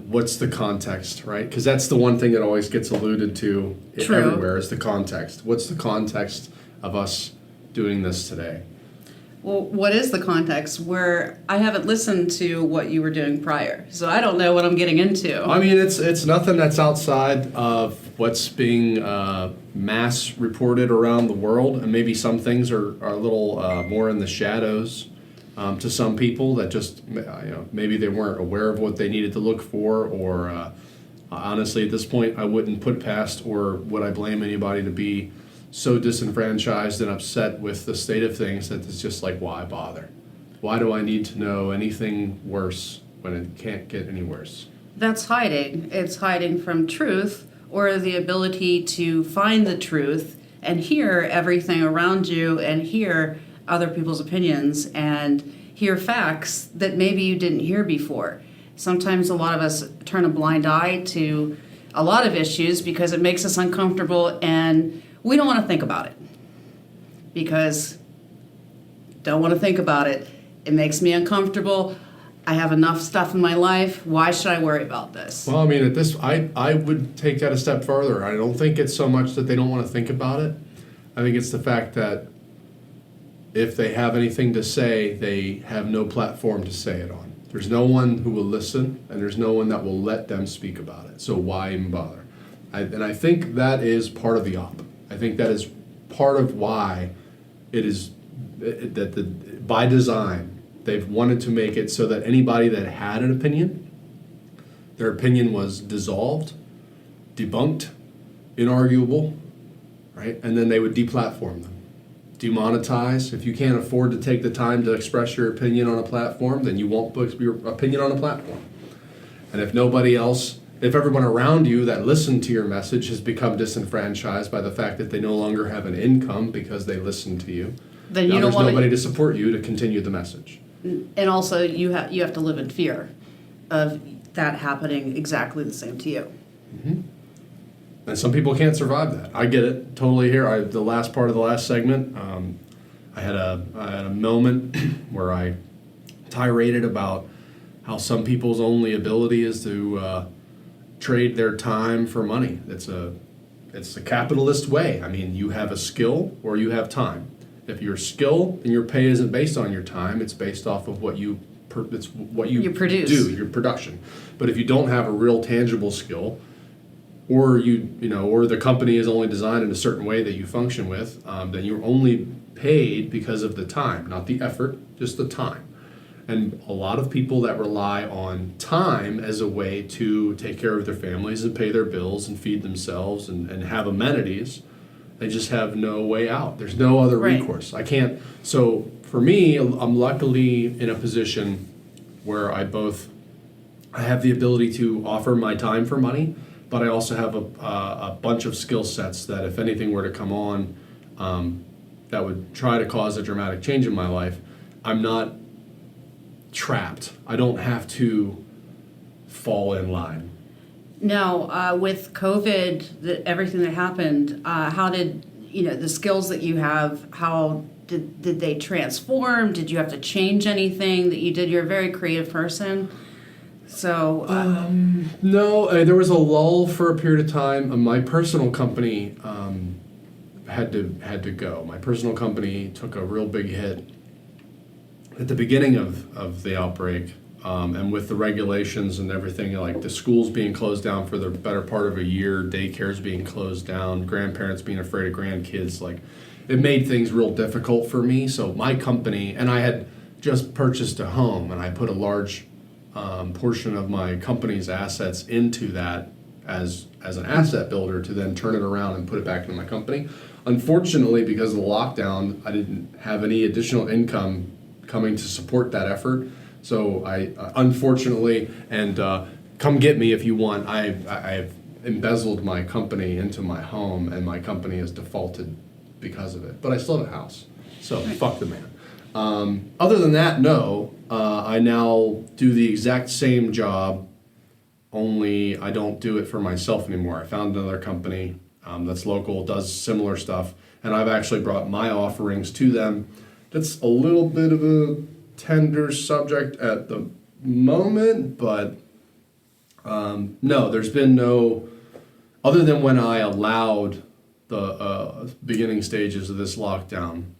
Speaker 2: what's the context, right? Because that's the one thing that always gets alluded to everywhere is the context. What's the context of us doing this today?
Speaker 3: Well, what is the context? Where I haven't listened to what you were doing prior, so I don't know what I'm getting into.
Speaker 2: I mean, it's nothing that's outside of what's being mass reported around the world, and maybe some things are a little more in the shadows to some people that just maybe they weren't aware of what they needed to look for, or honestly, at this point, I wouldn't put past or would I blame anybody to be so disenfranchised and upset with the state of things that it's just like, why bother? Why do I need to know anything worse when it can't get any worse?
Speaker 3: That's hiding. It's hiding from truth or the ability to find the truth and hear everything around you and hear other people's opinions and hear facts that maybe you didn't hear before. Sometimes a lot of us turn a blind eye to a lot of issues because it makes us uncomfortable and we don't want to think about it because don't want to think about it. It makes me uncomfortable. I have enough stuff in my life. Why should I worry about this?
Speaker 2: Well, I mean, at this, I would take that a step further. I don't think it's so much that they don't want to think about it. I think it's the fact that if they have anything to say, they have no platform to say it on. There's no one who will listen, and there's no one that will let them speak about it. So why even bother? And I think that is part of the op. I think that is part of why it is that by design they've wanted to make it so that anybody that had an opinion, their opinion was dissolved, debunked, inarguable, right? And then they would deplatform them, demonetize. If you can't afford to take the time to express your opinion on a platform, then you won't put your opinion on a platform. And if everyone around you that listened to your message has become disenfranchised by the fact that they no longer have an income because they listened to you,
Speaker 3: then
Speaker 2: now
Speaker 3: you
Speaker 2: there's
Speaker 3: don't
Speaker 2: nobody to support you to continue the message.
Speaker 3: And also, you have to live in fear of that happening exactly the same to you.
Speaker 2: Mm-hmm. And some people can't survive that. I get it totally here. The last part of the last segment, I had a moment where I tiraded about how some people's only ability is to trade their time for money. It's a capitalist way. I mean, you have a skill or you have time. If your skill and your pay isn't based on your time, it's based off of what you produce, your production. But if you don't have a real tangible skill, or or the company is only designed in a certain way that you function with, then you're only paid because of the time, not the effort, just the time. And a lot of people that rely on time as a way to take care of their families and pay their bills and feed themselves and have amenities, they just have no way out. There's no other recourse. I can't. So for me, I'm luckily in a position where I have the ability to offer my time for money, but I also have a bunch of skill sets that if anything were to come on that would try to cause a dramatic change in my life, I'm not trapped. I don't have to fall in line.
Speaker 3: Now, with COVID, everything that happened, how did the skills that you have? How did they transform? Did you have to change anything that you did? You're a very creative person, so.
Speaker 2: No, there was a lull for a period of time. My personal company had to go. My personal company took a real big hit at the beginning of the outbreak. And with the regulations and everything, like the schools being closed down for the better part of a year, daycares being closed down, grandparents being afraid of grandkids, like it made things real difficult for me. So my company, and I had just purchased a home, and I put a large portion of my company's assets into that as an asset builder to then turn it around and put it back into my company. Unfortunately, because of the lockdown, I didn't have any additional income coming to support that effort. So I unfortunately, and come get me if you want, I've embezzled my company into my home, and my company has defaulted because of it. But I still have a house, so fuck the man. Other than that, no. I now do the exact same job, only I don't do it for myself anymore. I found another company that's local, does similar stuff, and I've actually brought my offerings to them. That's a little bit of a tender subject at the moment, but no, there's been no, other than when I allowed the beginning stages of this lockdown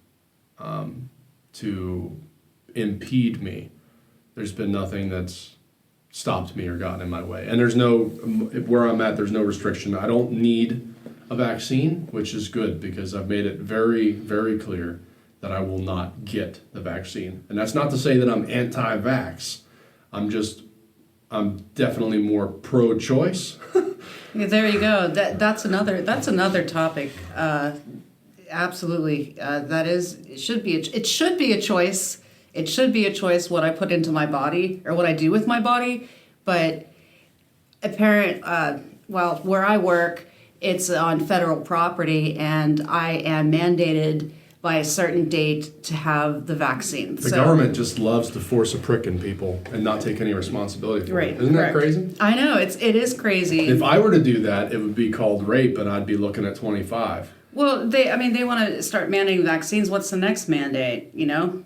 Speaker 2: to impede me, there's been nothing that's stopped me or gotten in my way. And there's no, where I'm at, there's no restriction. I don't need a vaccine, which is good because I've made it very, very clear that I will not get the vaccine. And that's not to say that I'm anti-vax. I'm definitely more pro-choice.
Speaker 3: Yeah, there you go. That's another topic. Absolutely. It should be a choice. It should be a choice what I put into my body or what I do with my body. But where I work, it's on federal property, and I am mandated by a certain date to have the vaccine.
Speaker 2: The government just loves to force a prick in people and not take any responsibility for it. Isn't that crazy?
Speaker 3: I know, it is crazy.
Speaker 2: If I were to do that, it would be called rape, and I'd be looking at 25.
Speaker 3: Well, they want to start mandating vaccines. What's the next mandate? You know.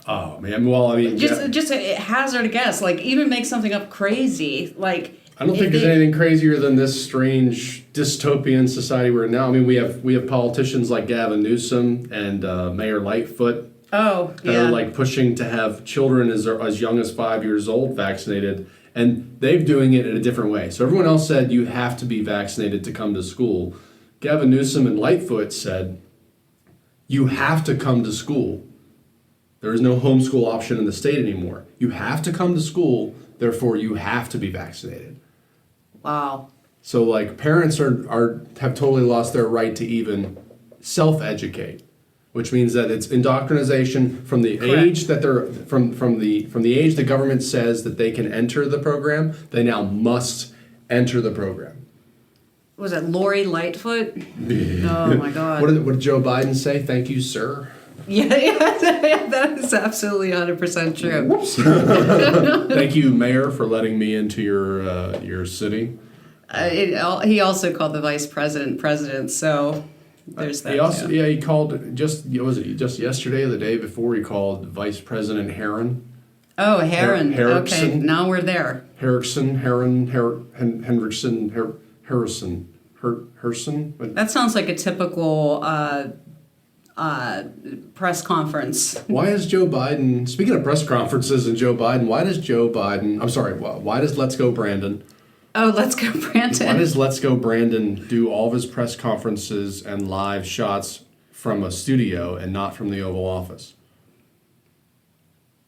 Speaker 2: Oh man, well, I mean,
Speaker 3: just a hazard a guess. Like, even make something up crazy. Like,
Speaker 2: I don't think there's anything crazier than this strange dystopian society we're in now. I mean, we have politicians like Gavin Newsom and Mayor Lightfoot.
Speaker 3: Oh, yeah.
Speaker 2: That are like pushing to have children as young as 5 years old vaccinated, and they're doing it in a different way. So everyone else said you have to be vaccinated to come to school. Gavin Newsom and Lightfoot said you have to come to school. There is no homeschool option in the state anymore. You have to come to school, therefore you have to be vaccinated.
Speaker 3: Wow.
Speaker 2: So like parents have totally lost their right to even self-educate, which means that it's indoctrination from the age that they're from the age the government says that they can enter the program. They now must enter the program.
Speaker 3: Was it Lori Lightfoot? Oh my God.
Speaker 2: What did Joe Biden say? Thank you, sir.
Speaker 3: Yeah, that is absolutely 100% true.
Speaker 2: Whoops. Thank you, Mayor, for letting me into your city.
Speaker 3: He also called the vice president. So there's that.
Speaker 2: He called just yesterday or the day before, he called Vice President Herron.
Speaker 3: Oh, Herron.
Speaker 2: Harrison.
Speaker 3: Okay, now we're there.
Speaker 2: Harrison.
Speaker 3: That sounds like a typical press conference.
Speaker 2: Why is Joe Biden, speaking of press conferences and Joe Biden, why does Let's Go Brandon?
Speaker 3: Oh, Let's Go Brandon.
Speaker 2: Why does Let's Go Brandon do all of his press conferences and live shots from a studio and not from the Oval Office?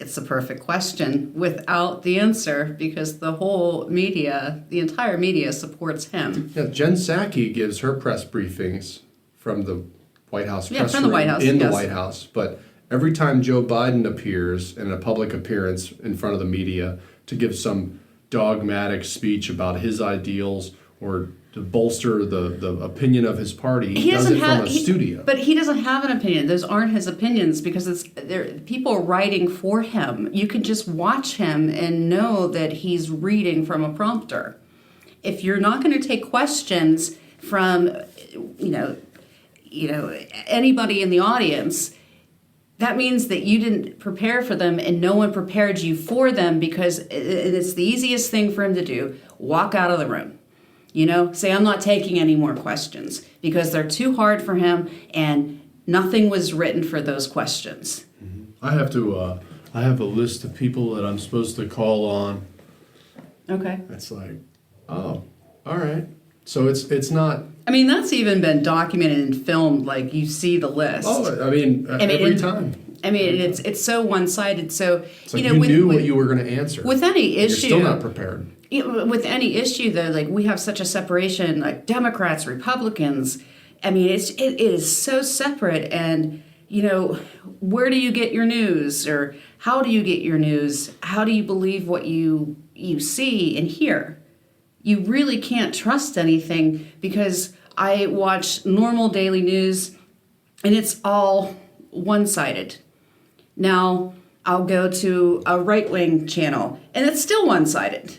Speaker 3: It's a perfect question without the answer, because the entire media supports him.
Speaker 2: Yeah, Jen Psaki gives her press briefings from the White House press
Speaker 3: from
Speaker 2: room
Speaker 3: the White House,
Speaker 2: in
Speaker 3: yes.
Speaker 2: the White House. But every time Joe Biden appears in a public appearance in front of the media to give some dogmatic speech about his ideals or to bolster the opinion of his party, he does it from a studio.
Speaker 3: But he doesn't have an opinion. Those aren't his opinions, because people are writing for him. You can just watch him and know that he's reading from a prompter. If you're not going to take questions from, anybody in the audience, that means that you didn't prepare for them and no one prepared you for them, because it's the easiest thing for him to do. Walk out of the room. Say, I'm not taking any more questions, because they're too hard for him and nothing was written for those questions.
Speaker 2: Mm-hmm. I have a list of people that I'm supposed to call on.
Speaker 3: Okay.
Speaker 2: It's like, oh, all right. So it's not.
Speaker 3: I mean, that's even been documented and filmed. Like, you see the list.
Speaker 2: Oh, I mean, every time.
Speaker 3: I mean, it's so one-sided. So
Speaker 2: It's like you knew what you were going to answer.
Speaker 3: with any issue,
Speaker 2: you're still not prepared.
Speaker 3: With any issue, though, like we have such a separation, like Democrats, Republicans. I mean, it is so separate, and where do you get your news, or how do you get your news? How do you believe what you see and hear? You really can't trust anything, because I watch normal daily news, and it's all one-sided. Now I'll go to a right-wing channel, and it's still one-sided.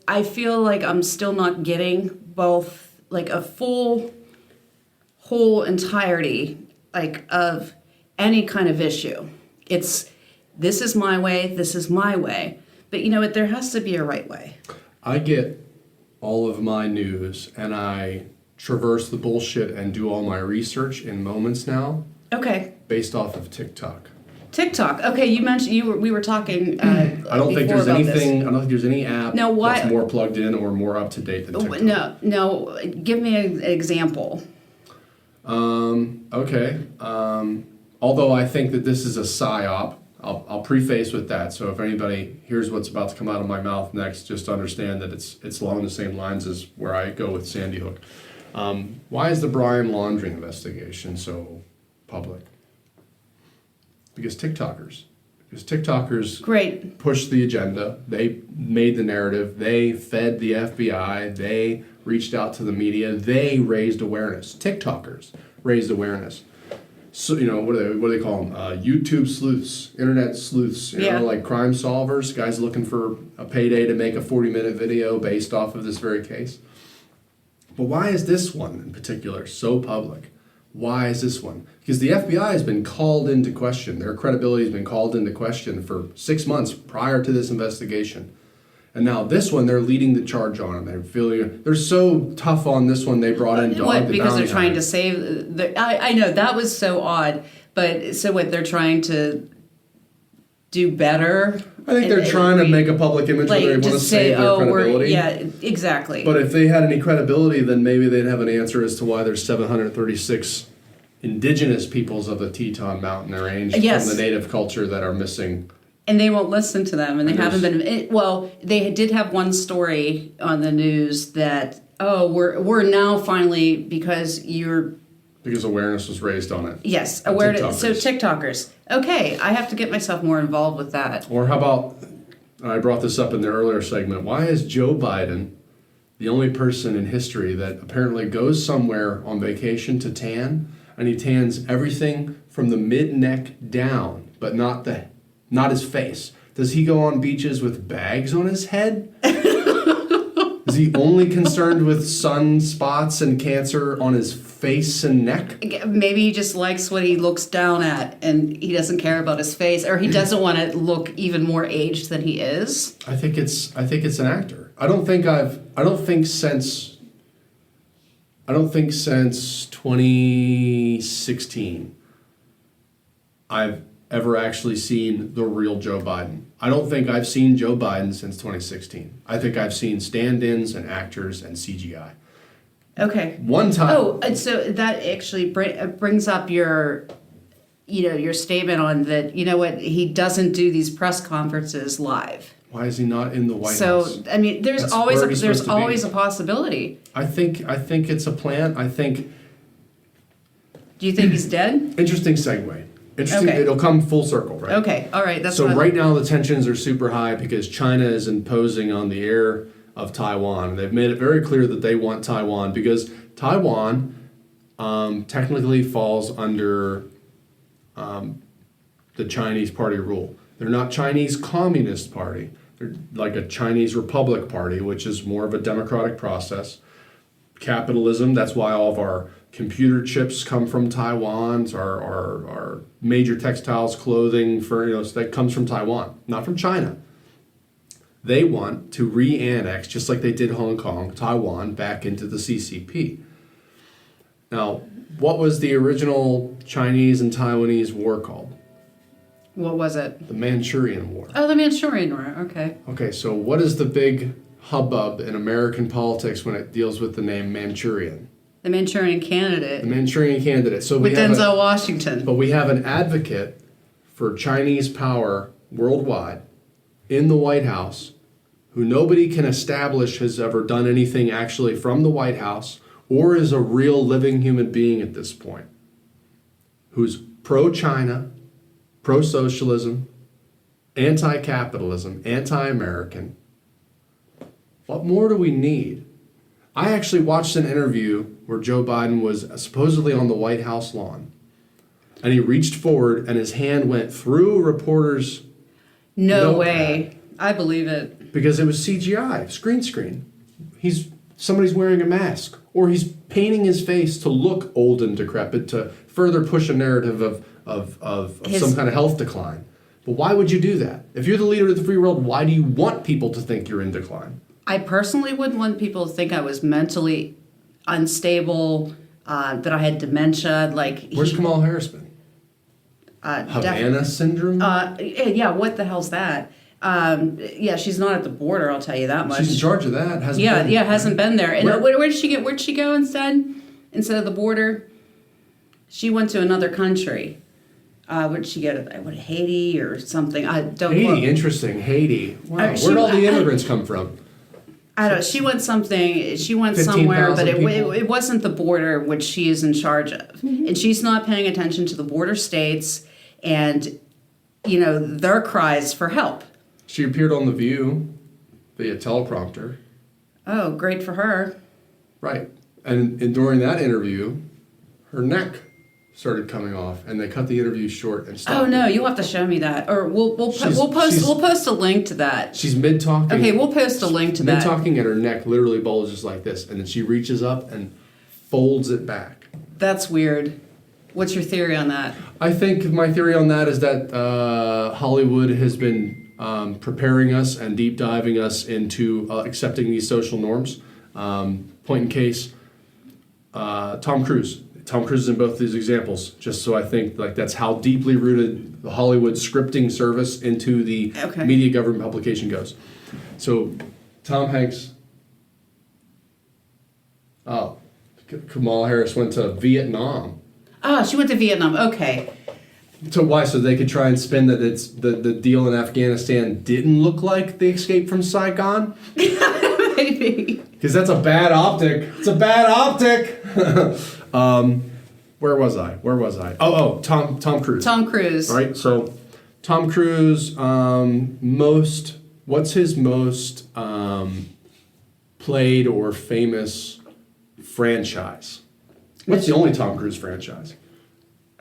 Speaker 3: I feel like I'm still not getting both, like a whole entirety, like of any kind of issue. It's, this is my way, this is my way. But you know what, there has to be a right way.
Speaker 2: I get all of my news, and I traverse the bullshit and do all my research in moments now.
Speaker 3: Okay.
Speaker 2: Based off of TikTok.
Speaker 3: TikTok. Okay, you mentioned we were talking.
Speaker 2: I don't think there's anything.
Speaker 3: This.
Speaker 2: I don't think there's any app that's more plugged in or more up to date than TikTok.
Speaker 3: No. Give me an example.
Speaker 2: Okay. Although I think that this is a psyop, I'll preface with that. So if anybody hears what's about to come out of my mouth next, just understand that it's along the same lines as where I go with Sandy Hook. Why is the Brian laundering investigation so public? Because TikTokers
Speaker 3: Great.
Speaker 2: pushed the agenda. They made the narrative. They fed the FBI. They reached out to the media. They raised awareness. TikTokers raised awareness. So, what do they call them? YouTube sleuths, internet sleuths, like crime solvers, guys looking for a payday to make a 40-minute video based off of this very case. But why is this one in particular so public? Why is this one? Because the FBI has been called into question. Their credibility has been called into question for 6 months prior to this investigation. And now this one, they're leading the charge on. They're so tough on this one, they brought in Dog the
Speaker 3: because they're trying
Speaker 2: Bounty
Speaker 3: to save... I know, that was so odd. But so what, they're trying to do better?
Speaker 2: I think they're trying to make a public image where they want to save their credibility.
Speaker 3: Yeah, exactly.
Speaker 2: But if they had any credibility, then maybe they'd have an answer as to why there's 736 indigenous peoples of the Teton Mountain Range from the native culture that are missing.
Speaker 3: And they won't listen to them, and they haven't been... they did have one story on the news that, we're now finally, because awareness
Speaker 2: was raised on it.
Speaker 3: Yes, awareness. So TikTokers. Okay, I have to get myself more involved with that.
Speaker 2: Or how about, I brought this up in the earlier segment, why is Joe Biden the only person in history that apparently goes somewhere on vacation to tan, and he tans everything from the mid-neck down, but not his face? Does he go on beaches with bags on his head? Is he only concerned with sunspots and cancer on his face and neck?
Speaker 3: Maybe he just likes what he looks down at, and he doesn't care about his face, or he doesn't want to look even more aged than he is.
Speaker 2: I think it's an actor. I don't think since 2016 I've ever actually seen the real Joe Biden. I don't think I've seen Joe Biden since 2016. I think I've seen stand-ins and actors and CGI.
Speaker 3: Okay.
Speaker 2: One time.
Speaker 3: Oh, and so that actually brings up your statement on that. You know what? He doesn't do these press conferences live.
Speaker 2: Why is he not in the White
Speaker 3: House?
Speaker 2: So
Speaker 3: I mean, there's always a possibility.
Speaker 2: I think it's a plan.
Speaker 3: Do you think he's dead?
Speaker 2: Interesting segue. Interesting. Okay. It'll come full circle, right?
Speaker 3: Okay. All right. That's
Speaker 2: so right now the tensions are super high because China is imposing on the air of Taiwan. They've made it very clear that they want Taiwan because Taiwan technically falls under the Chinese party rule. They're not Chinese Communist Party. They're like a Chinese Republic Party, which is more of a democratic process. Capitalism, that's why all of our computer chips come from Taiwan. Our major textiles, clothing, that comes from Taiwan, not from China. They want to re-annex, just like they did Hong Kong, Taiwan, back into the CCP. Now, what was the original Chinese and Taiwanese war called?
Speaker 3: What was it?
Speaker 2: The Manchurian War.
Speaker 3: Oh, the Manchurian War, okay.
Speaker 2: Okay, so what is the big hubbub in American politics when it deals with the name Manchurian?
Speaker 3: The Manchurian Candidate.
Speaker 2: The Manchurian Candidate. So
Speaker 3: with Denzel Washington.
Speaker 2: But we have an advocate for Chinese power worldwide in the White House, who nobody can establish has ever done anything actually from the White House or is a real living human being at this point, who's pro-China, pro-socialism, anti-capitalism, anti-American. What more do we need? I actually watched an interview where Joe Biden was supposedly on the White House lawn, and he reached forward and his hand went through a reporter's
Speaker 3: No
Speaker 2: notepad
Speaker 3: way. I believe it.
Speaker 2: because it was CGI, screen. Somebody's wearing a mask, or he's painting his face to look old and decrepit to further push a narrative of some kind of health decline. But why would you do that? If you're the leader of the free world, why do you want people to think you're in decline?
Speaker 3: I personally wouldn't want people to think I was mentally unstable, that I had dementia.
Speaker 2: Where's Kamala Harris been? Havana syndrome?
Speaker 3: Yeah, what the hell's that? Yeah, she's not at the border, I'll tell you that much.
Speaker 2: She's in charge of that.
Speaker 3: Hasn't been there. And where did she get? Where'd she go instead? Instead of the border, she went to another country. Where'd she go to? Haiti or something? I don't.
Speaker 2: Haiti, interesting. Haiti. Wow. Where'd all the immigrants come from?
Speaker 3: I don't know. She went something. She went somewhere, but it wasn't the border, which she is in charge of,
Speaker 2: Mm-hmm.
Speaker 3: and she's not paying attention to the border states and their cries for help.
Speaker 2: She appeared on The View via teleprompter.
Speaker 3: Oh, great for her.
Speaker 2: Right. And during that interview, her neck started coming off, and they cut the interview short and stopped.
Speaker 3: Oh no, you'll have to show me that, or we'll post a link to that.
Speaker 2: She's mid talking.
Speaker 3: Okay, we'll post a link to that.
Speaker 2: Mid talking, and her neck literally bulges like this, and then she reaches up and folds it back.
Speaker 3: That's weird. What's your theory on that?
Speaker 2: I think my theory on that is that Hollywood has been preparing us and deep diving us into accepting these social norms. Point in case, Tom Cruise. Tom Cruise is in both these examples, just so I think that's how deeply rooted the Hollywood scripting service into the media government publication goes. So, Tom Hanks. Oh, Kamala Harris went to Vietnam.
Speaker 3: Oh, she went to Vietnam. Okay.
Speaker 2: So why? So they could try and spin that it's the deal in Afghanistan didn't look like the escape from Saigon?
Speaker 3: Maybe.
Speaker 2: Because that's a bad optic. It's a bad optic. Where was I? Oh, Tom Cruise.
Speaker 3: Tom Cruise.
Speaker 2: All right. So Tom Cruise. What's his most played or famous franchise? What's the only Tom Cruise franchise?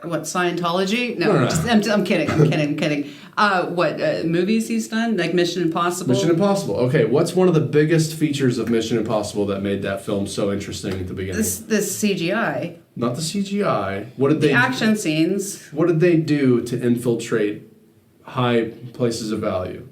Speaker 3: What, Scientology?
Speaker 2: No.
Speaker 3: I'm kidding. What movies he's done? Like Mission Impossible?
Speaker 2: Mission Impossible. Okay, what's one of the biggest features of Mission Impossible that made that film so interesting at the beginning?
Speaker 3: This CGI.
Speaker 2: Not the CGI. What did they?
Speaker 3: The action scenes.
Speaker 2: What did they do to infiltrate high places of value?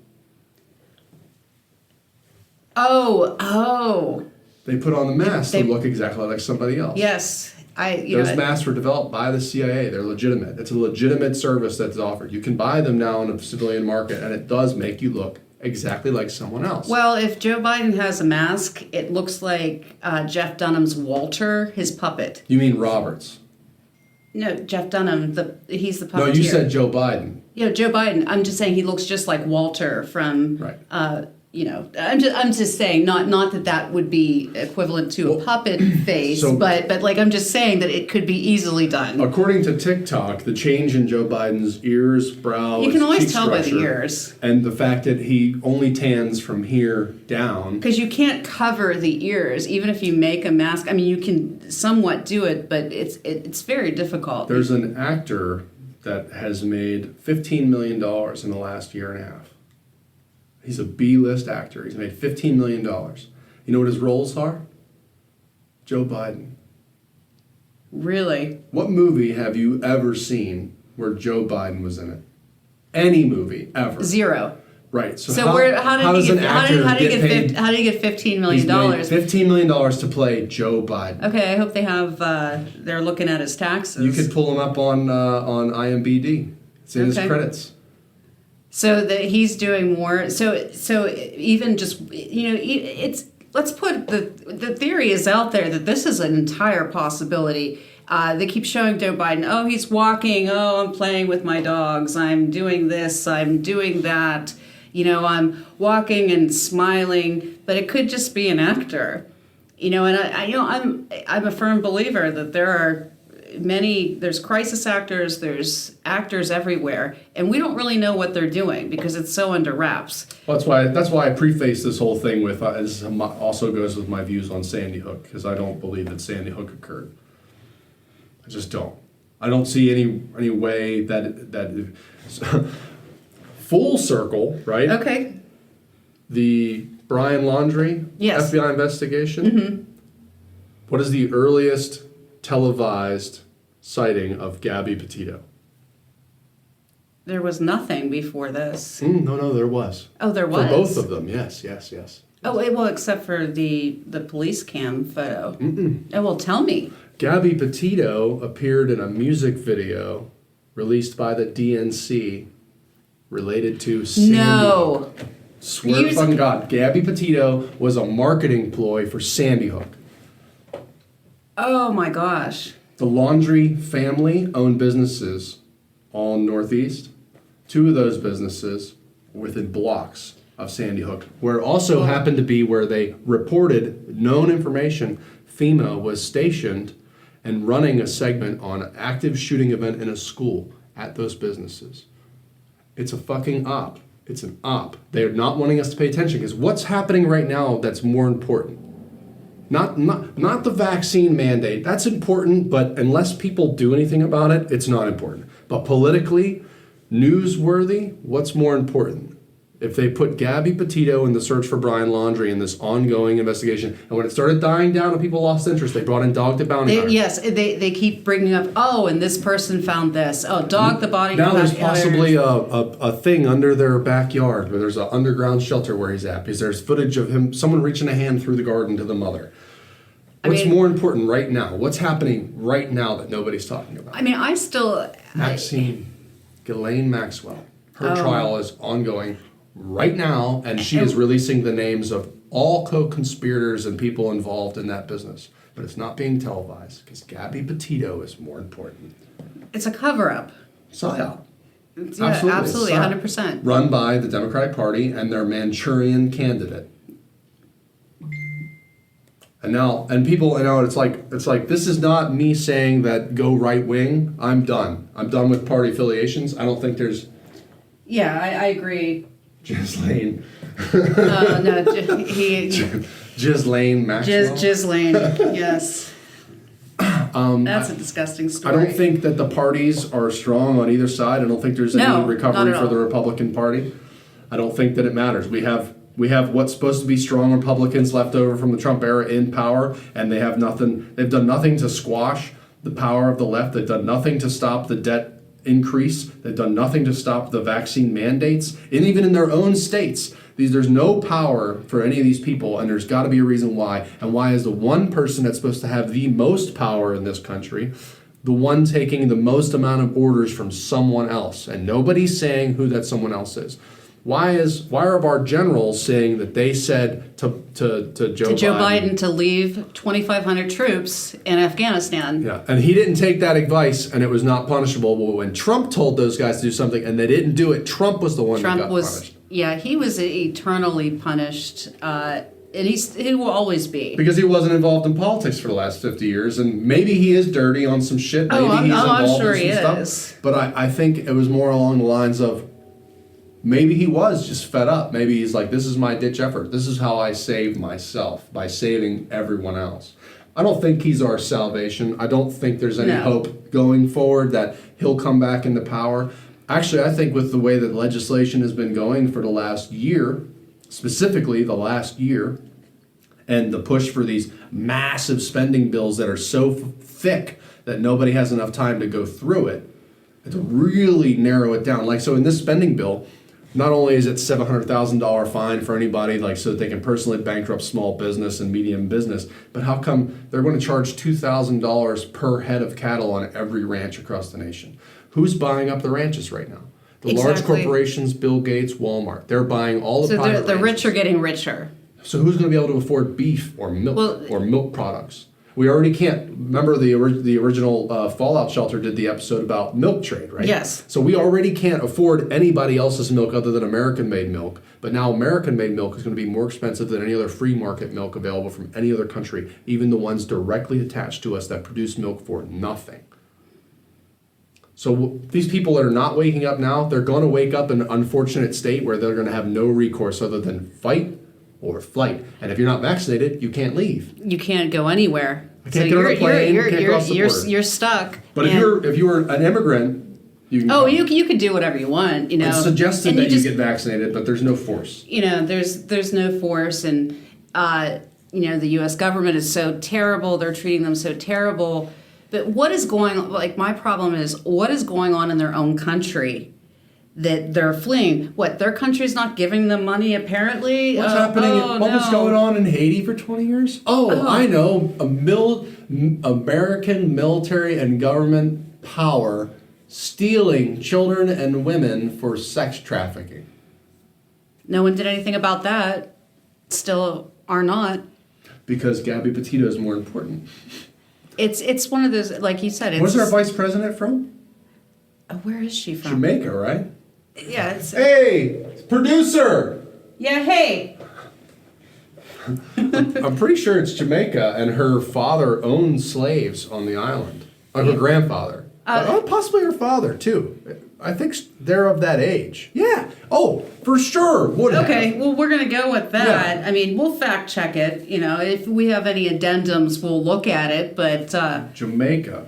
Speaker 3: Oh.
Speaker 2: They put on the masks to look exactly like somebody else.
Speaker 3: Yes.
Speaker 2: Those masks were developed by the CIA. They're legitimate. It's a legitimate service that's offered. You can buy them now in the civilian market, and it does make you look exactly like someone else.
Speaker 3: Well, if Joe Biden has a mask, it looks like Jeff Dunham's Walter, his puppet.
Speaker 2: You mean Roberts?
Speaker 3: No, Jeff Dunham, he's the puppeteer.
Speaker 2: No, you said Joe Biden.
Speaker 3: Yeah, Joe Biden. I'm just saying he looks just like Walter from...
Speaker 2: Right.
Speaker 3: I'm just saying not that would be equivalent to a puppet face, but I'm just saying that it could be easily done.
Speaker 2: According to TikTok, the change in Joe Biden's ears, brows,
Speaker 3: you can always tell by
Speaker 2: structure,
Speaker 3: the ears,
Speaker 2: and the fact that he only tans from here down.
Speaker 3: Because you can't cover the ears, even if you make a mask. I mean, you can somewhat do it, but it's very difficult.
Speaker 2: There's an actor that has made $15 million in the last year and a half. He's a B-list actor. He's made $15 million. You know what his roles are? Joe Biden.
Speaker 3: Really?
Speaker 2: What movie have you ever seen where Joe Biden was in it? Any movie, ever.
Speaker 3: Zero.
Speaker 2: Right. So
Speaker 3: how did he get $15 million?
Speaker 2: He's made $15 million to play Joe Biden.
Speaker 3: Okay, I hope they have, they're looking at his taxes.
Speaker 2: You could pull him up on IMDb. It's in his credits.
Speaker 3: So that he's doing more. So even just it's let's put the theory is out there that this is an entire possibility, They keep showing Joe Biden, oh, he's walking, oh, I'm playing with my dogs, I'm doing this, I'm doing that, I'm walking and smiling, but it could just be an actor. And I'm a firm believer that there's crisis actors, there's actors everywhere, and we don't really know what they're doing because it's so under wraps.
Speaker 2: Well, that's why I preface this whole thing with, this also goes with my views on Sandy Hook, because I don't believe that Sandy Hook occurred. I just don't. I don't see any way that full circle, right?
Speaker 3: Okay.
Speaker 2: The Brian Laundrie FBI investigation.
Speaker 3: Mm-hmm.
Speaker 2: What is the earliest televised sighting of Gabby Petito?
Speaker 3: There was nothing before this.
Speaker 2: No, there was.
Speaker 3: Oh, there was?
Speaker 2: For both of them, yes.
Speaker 3: Oh, well, except for the police cam photo. Oh, well, tell me.
Speaker 2: Gabby Petito appeared in a music video released by the DNC related to Sandy Hook.
Speaker 3: No.
Speaker 2: Swear to fucking God, Gabby Petito was a marketing ploy for Sandy Hook.
Speaker 3: Oh my gosh.
Speaker 2: The Laundrie family owned businesses all in Northeast. 2 of those businesses within blocks of Sandy Hook, where it also happened to be where they reported known information. FEMA was stationed and running a segment on an active shooting event in a school at those businesses. It's a fucking op. It's an op. They're not wanting us to pay attention because what's happening right now that's more important? Not the vaccine mandate. That's important, but unless people do anything about it, it's not important. But politically, newsworthy, what's more important? If they put Gabby Petito in the search for Brian Laundrie in this ongoing investigation, and when it started dying down and people lost interest, they brought in Dog the Bounty Hunter.
Speaker 3: Yes, they keep bringing up, oh, and this person found this. Oh, Dog the Bounty Hunter.
Speaker 2: Now there's possibly a thing under their backyard where there's an underground shelter where he's at, because there's footage of him, someone reaching a hand through the garden to the mother. What's more important right now? What's happening right now that nobody's talking about? Maxine, Ghislaine Maxwell. Her trial is ongoing right now, and she is releasing the names of all co-conspirators and people involved in that business. But it's not being televised because Gabby Petito is more important.
Speaker 3: It's a cover-up.
Speaker 2: PSYOP.
Speaker 3: Yeah, absolutely, 100%.
Speaker 2: Run by the Democratic Party and their Manchurian candidate. And people, it's like this is not me saying that go right wing. I'm done with party affiliations. I don't think there's.
Speaker 3: Yeah, I agree.
Speaker 2: Ghislaine.
Speaker 3: No,
Speaker 2: Ghislaine Maxwell.
Speaker 3: Ghislaine, yes. That's a disgusting story.
Speaker 2: I don't think that the parties are strong on either side. I don't think there's any recovery for the Republican Party. I don't think that it matters. We have what's supposed to be strong Republicans left over from the Trump era in power, and they have nothing. They've done nothing to squash the power of the left. They've done nothing to stop the debt increase. They've done nothing to stop the vaccine mandates, and even in their own states, there's no power for any of these people, and there's got to be a reason why. And why is the one person that's supposed to have the most power in this country the one taking the most amount of orders from someone else, and nobody's saying who that someone else is? Why are our generals saying that they said to Joe
Speaker 3: Biden to leave 2,500 troops in Afghanistan?
Speaker 2: Yeah, and he didn't take that advice, and it was not punishable. But when Trump told those guys to do something and they didn't do it, Trump was the one that got punished.
Speaker 3: Yeah, he was eternally punished, and he will always be.
Speaker 2: Because he wasn't involved in politics for the last 50 years, and maybe he is dirty on some shit. Maybe he's involved
Speaker 3: I'm sure
Speaker 2: in some stuff. But I think it was more along the lines of, maybe he was just fed up. Maybe he's like, this is my ditch effort. This is how I save myself, by saving everyone else. I don't think he's our salvation. I don't think there's any hope going forward that he'll come back into power. Actually, I think with the way that legislation has been going for the last year, specifically the last year, and the push for these massive spending bills that are so thick that nobody has enough time to go through it, to really narrow it down. Like, so in this spending bill, not only is it $700,000 fine for anybody, like, so that they can personally bankrupt small business and medium business, but how come they're going to charge $2,000 per head of cattle on every ranch across the nation? Who's buying up the ranches right now? The large corporations, Bill Gates, Walmart. They're buying all the private
Speaker 3: the rich are getting richer.
Speaker 2: So who's going to be able to afford beef or milk or milk products? We already can't. Remember the original Fallout Shelter did the episode about milk trade, right?
Speaker 3: Yes.
Speaker 2: So we already can't afford anybody else's milk other than American-made milk. But now American-made milk is going to be more expensive than any other free market milk available from any other country, even the ones directly attached to us that produce milk for nothing. So these people that are not waking up now, they're going to wake up in an unfortunate state where they're going to have no recourse other than fight or flight. And if you're not vaccinated, you can't leave.
Speaker 3: You can't go anywhere.
Speaker 2: I can't get on a plane. Can't cross the border.
Speaker 3: You're stuck.
Speaker 2: But if you were an immigrant, you can.
Speaker 3: Oh, you could do whatever you want. You know,
Speaker 2: it's suggested that you
Speaker 3: just
Speaker 2: get vaccinated, but there's no force.
Speaker 3: You know, there's no force, and you know, the U.S. government is so terrible. They're treating them so terrible. But what is going on? Like, my problem is, what is going on in their own country that they're fleeing? What, their country's not giving them money, apparently?
Speaker 2: What's happening? What was going on in Haiti for 20 years? Oh, I know. American military and government power stealing children and women for sex trafficking.
Speaker 3: No one did anything about that. Still are not.
Speaker 2: Because Gabby Petito is more important.
Speaker 3: It's one of those, like you said.
Speaker 2: Where's our vice president from?
Speaker 3: Where is she from?
Speaker 2: Jamaica, right?
Speaker 3: Yeah.
Speaker 2: Hey, producer.
Speaker 3: Yeah. Hey.
Speaker 2: I'm pretty sure it's Jamaica, and her father owned slaves on the island. Her grandfather. Possibly her father, too. I think they're of that age. Yeah. Oh, for sure.
Speaker 3: Okay, well, we're going to go with that. Yeah. I mean, we'll fact check it. You know, if we have any addendums, we'll look at it. But
Speaker 2: Jamaica.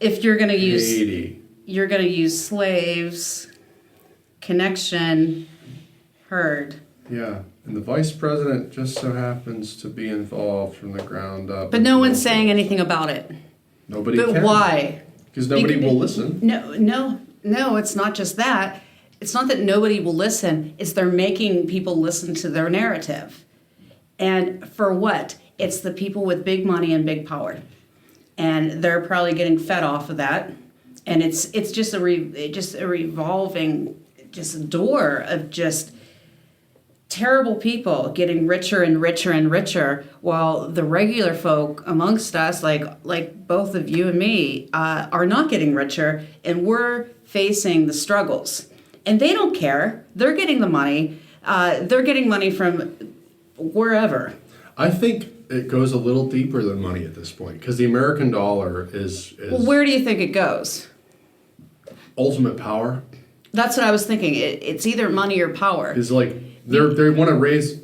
Speaker 3: If you're going to use
Speaker 2: Haiti.
Speaker 3: You're going to use slaves, connection, herd.
Speaker 2: Yeah. And the vice president just so happens to be involved from the ground up.
Speaker 3: But no one's saying anything about it.
Speaker 2: Nobody
Speaker 3: But
Speaker 2: can.
Speaker 3: why?
Speaker 2: Because nobody will listen.
Speaker 3: No, it's not just that. It's not that nobody will listen. It's they're making people listen to their narrative. And for what? It's the people with big money and big power. And they're probably getting fed off of that. And it's just a revolving just door of just terrible people getting richer and richer and richer, while the regular folk amongst us, like both of you and me, are not getting richer, and we're facing the struggles. And they don't care. They're getting the money. They're getting money from wherever.
Speaker 2: I think it goes a little deeper than money at this point, because the American dollar is
Speaker 3: Well, where do you think it goes?
Speaker 2: Ultimate power.
Speaker 3: That's what I was thinking. It's either money or power.
Speaker 2: Is like they want to raise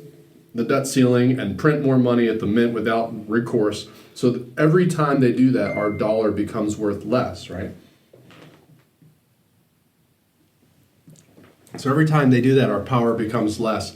Speaker 2: the debt ceiling and print more money at the mint without recourse. So that every time they do that, our dollar becomes worth less, right? So every time they do that, our power becomes less.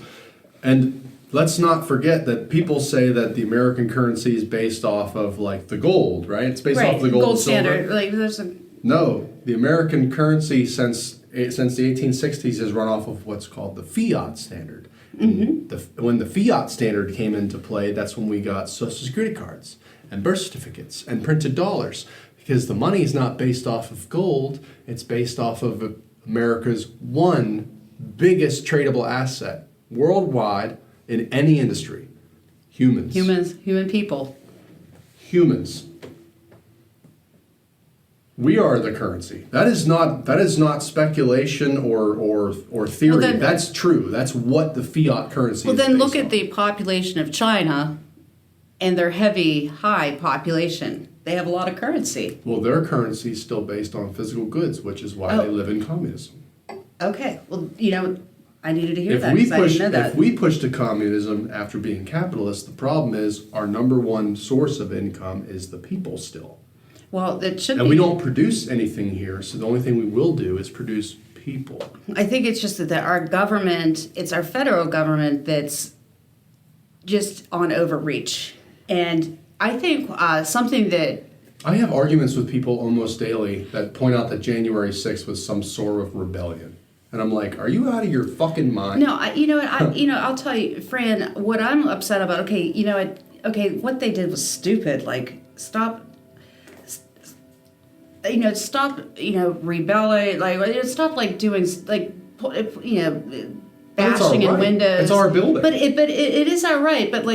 Speaker 2: And let's not forget that people say that the American currency is based off of like the gold, right? It's based off the gold and
Speaker 3: standard.
Speaker 2: Silver. No, the American currency since the 1860s has run off of what's called the fiat standard. Mm-hmm. When the fiat standard came into play, that's when we got Social Security cards and birth certificates and printed dollars, because the money is not based off of gold, it's based off of America's one biggest tradable asset worldwide in any industry: humans.
Speaker 3: Human people.
Speaker 2: Humans. We are the currency. That is not speculation or theory.
Speaker 3: Well, then,
Speaker 2: that's true. That's what the fiat currency is.
Speaker 3: Well, then look
Speaker 2: on.
Speaker 3: at the population of China and their high population. They have a lot of currency.
Speaker 2: Well, their currency is still based on physical goods, which is why they live in communism.
Speaker 3: Okay. Well, I needed to hear that because I didn't know that.
Speaker 2: If we push to communism after being capitalist, the problem is our number one source of income is the people still.
Speaker 3: Well, it should be.
Speaker 2: And we don't produce anything here, so the only thing we will do is produce people.
Speaker 3: I think it's just that our government, it's our federal government that's just on overreach. And I think something that...
Speaker 2: I have arguments with people almost daily that point out that January 6th was some sort of rebellion. And I'm like, are you out of your fucking mind?
Speaker 3: No, I'll tell you, Fran, what I'm upset about, what they did was stupid. Like, stop rebelling, stop doing, bashing in windows.
Speaker 2: It's our building.
Speaker 3: But it is our right, but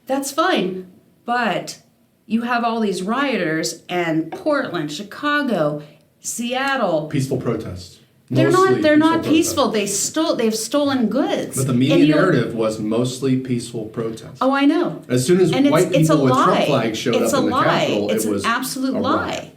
Speaker 3: that's fine. But you have all these rioters and Portland, Chicago, Seattle.
Speaker 2: Peaceful protests.
Speaker 3: They're not peaceful.
Speaker 2: protests.
Speaker 3: They've stolen goods.
Speaker 2: But the media narrative was mostly peaceful protests.
Speaker 3: Oh, I know.
Speaker 2: As soon as white people with Trump flags showed up in the Capitol,
Speaker 3: it's
Speaker 2: it was
Speaker 3: an absolute
Speaker 2: a
Speaker 3: lie.
Speaker 2: riot.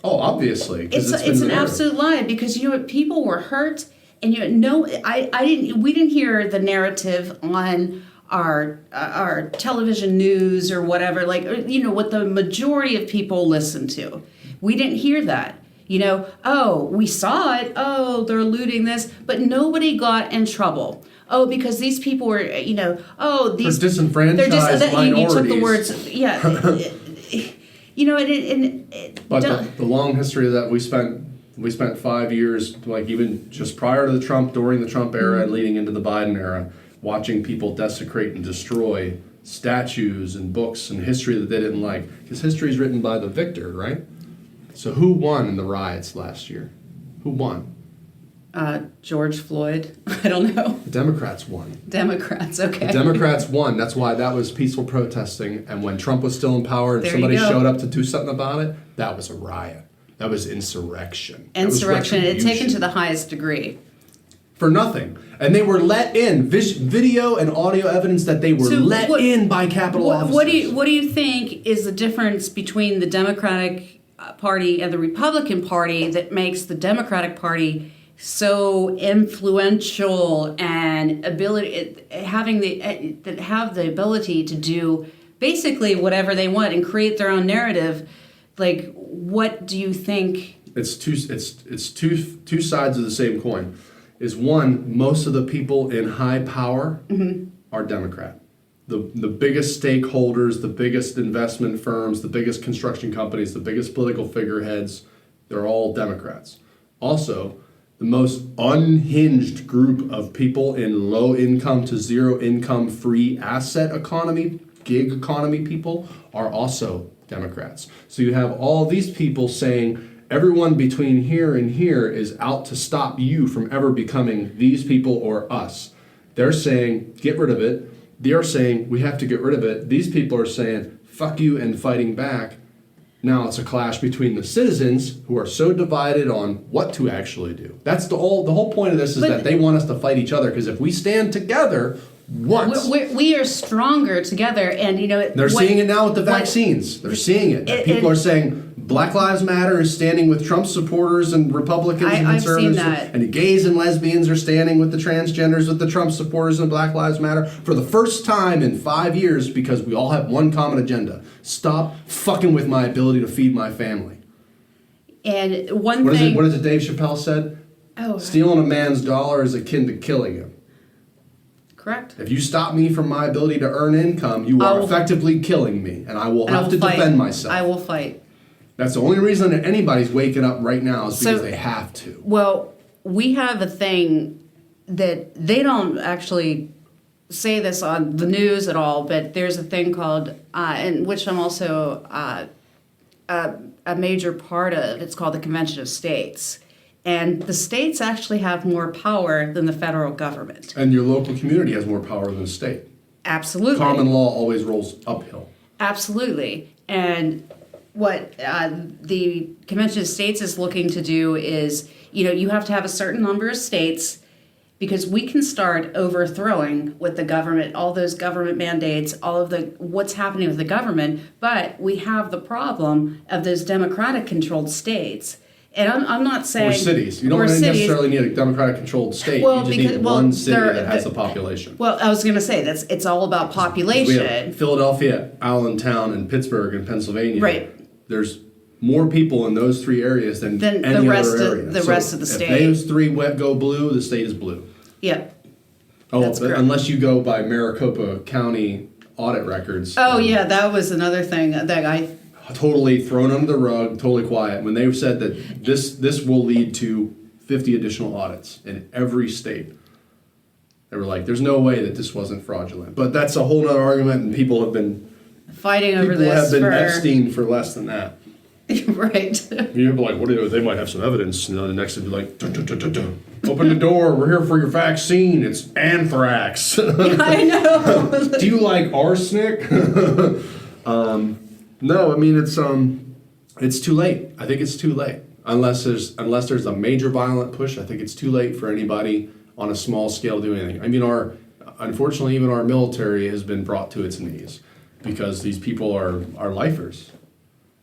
Speaker 2: Oh, obviously, because
Speaker 3: It's an absolute lie because people were hurt, and we didn't hear the narrative on our television news or whatever, like what the majority of people listen to. We didn't hear that. We saw it. Oh, they're looting this, but nobody got in trouble. Oh, because these people were, these
Speaker 2: for disenfranchised minorities.
Speaker 3: You took the words, yeah.
Speaker 2: But the long history of that, we spent 5 years, like even just prior to during the Trump era and leading into the Biden era, watching people desecrate and destroy statues and books and history that they didn't like. Because history is written by the victor, right? So who won in the riots last year? Who won?
Speaker 3: George Floyd. I don't know.
Speaker 2: The Democrats won.
Speaker 3: Democrats, okay.
Speaker 2: The Democrats won. That's why that was peaceful protesting. And when Trump was still in power and somebody showed up to do something about it, that was a riot. That was insurrection.
Speaker 3: Insurrection. It's taken to the highest degree.
Speaker 2: For nothing. And they were let in. Video and audio evidence that they were let in by Capitol officers.
Speaker 3: What do you think is the difference between the Democratic Party and the Republican Party that makes the Democratic Party so influential and have the ability to do basically whatever they want and create their own narrative? Like, what do you think?
Speaker 2: It's two sides of the same coin. Is one, most of the people in high power are Democrat. The biggest stakeholders, the biggest investment firms, the biggest construction companies, the biggest political figureheads, they're all Democrats. Also, the most unhinged group of people in low income to zero income free asset economy, gig economy people are also Democrats. So you have all these people saying everyone between here and here is out to stop you from ever becoming these people or us. They're saying get rid of it. They're saying we have to get rid of it. These people are saying fuck you and fighting back. Now it's a clash between the citizens who are so divided on what to actually do. That's the whole point of this is that they want us to fight each other because if we stand together once.
Speaker 3: We are stronger together, and
Speaker 2: they're seeing it now with the vaccines. They're seeing it. People are saying Black Lives Matter is standing with Trump supporters and Republicans and conservatives.
Speaker 3: I've seen that.
Speaker 2: And the gays and lesbians are standing with the transgenders, with the Trump supporters and Black Lives Matter for the first time in 5 years because we all have one common agenda. Stop fucking with my ability to feed my family.
Speaker 3: And what
Speaker 2: is it Dave Chappelle said? Stealing a man's dollar is akin to killing him.
Speaker 3: Correct.
Speaker 2: If you stop me from my ability to earn income, you are effectively killing me, and I will have to defend myself.
Speaker 3: I will fight.
Speaker 2: That's the only reason that anybody's waking up right now is because they have to.
Speaker 3: Well, we have a thing that they don't actually say this on the news at all, but there's a thing called, in which I'm also a major part of. It's called the Convention of States. And the states actually have more power than the federal government.
Speaker 2: And your local community has more power than the state.
Speaker 3: Absolutely.
Speaker 2: Common law always rolls uphill.
Speaker 3: Absolutely. And what the Convention of States is looking to do is, you have to have a certain number of states because we can start overthrowing with the government, all those government mandates, all of what's happening with the government. But we have the problem of those Democratic-controlled states. And I'm not saying...
Speaker 2: Or cities. You don't necessarily need a Democratic-controlled state. You just need one city that has the population.
Speaker 3: Well, I was going to say, it's all about population.
Speaker 2: We have Philadelphia, Allentown, and Pittsburgh in Pennsylvania.
Speaker 3: Right.
Speaker 2: There's more people in those three areas than any other area.
Speaker 3: The rest of the state.
Speaker 2: If those three go blue, the state is blue.
Speaker 3: Yeah.
Speaker 2: That's correct. Unless you go by Maricopa County audit records.
Speaker 3: Oh, yeah, that was another thing that I...
Speaker 2: Totally thrown under the rug, totally quiet. When they said that this will lead to 50 additional audits in every state, they were like, "There's no way that this wasn't fraudulent." But that's a whole other argument, and people have been
Speaker 3: fighting over this.
Speaker 2: People have been Epstein for less than that.
Speaker 3: Right.
Speaker 2: You're like, "What? They might have some evidence." And then the next would be like, dun, dun, dun, dun, dun. "Open the door. We're here for your vaccine. It's anthrax."
Speaker 3: I know.
Speaker 2: Do you like arsenic? No, I mean it's too late. I think it's too late. Unless there's a major violent push, I think it's too late for anybody on a small scale to do anything. I mean, unfortunately, even our military has been brought to its knees because these people are lifers.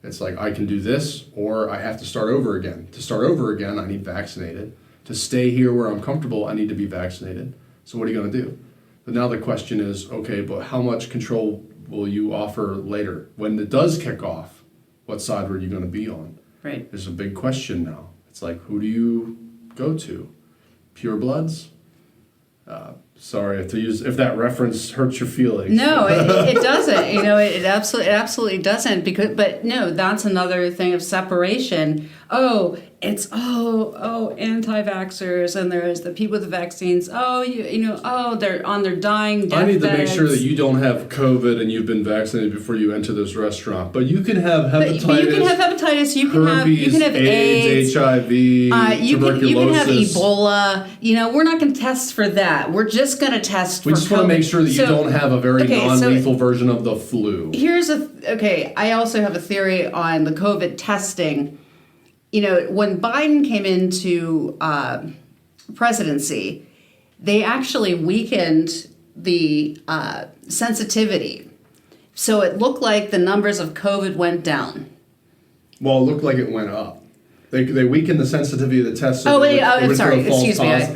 Speaker 2: It's like, I can do this, or I have to start over again. To start over again, I need vaccinated. To stay here where I'm comfortable, I need to be vaccinated. So what are you going to do? But now the question is, okay, but how much control will you offer later? When it does kick off, what side are you going to be on?
Speaker 3: Right.
Speaker 2: There's a big question now. It's like, who do you go to? Purebloods? Sorry if that reference hurts your feelings.
Speaker 3: No, it doesn't. You know, it absolutely doesn't. But no, that's another thing of separation. It's anti-vaxxers, and there's the people with the vaccines. They're on their dying deathbeds.
Speaker 2: I need to make sure that you don't have COVID and you've been vaccinated before you enter this restaurant. But you can have hepatitis.
Speaker 3: But you can have hepatitis. You can have AIDS,
Speaker 2: HIV,
Speaker 3: tuberculosis. You can have Ebola. You know, we're not going to test for that. We're just going to test for COVID.
Speaker 2: We just want to make sure that you don't have a very non-lethal version of the flu.
Speaker 3: I also have a theory on the COVID testing. You know, when Biden came into presidency, they actually weakened the sensitivity. So it looked like the numbers of COVID went down.
Speaker 2: Well, it looked like it went up. They weakened the sensitivity of the test. So it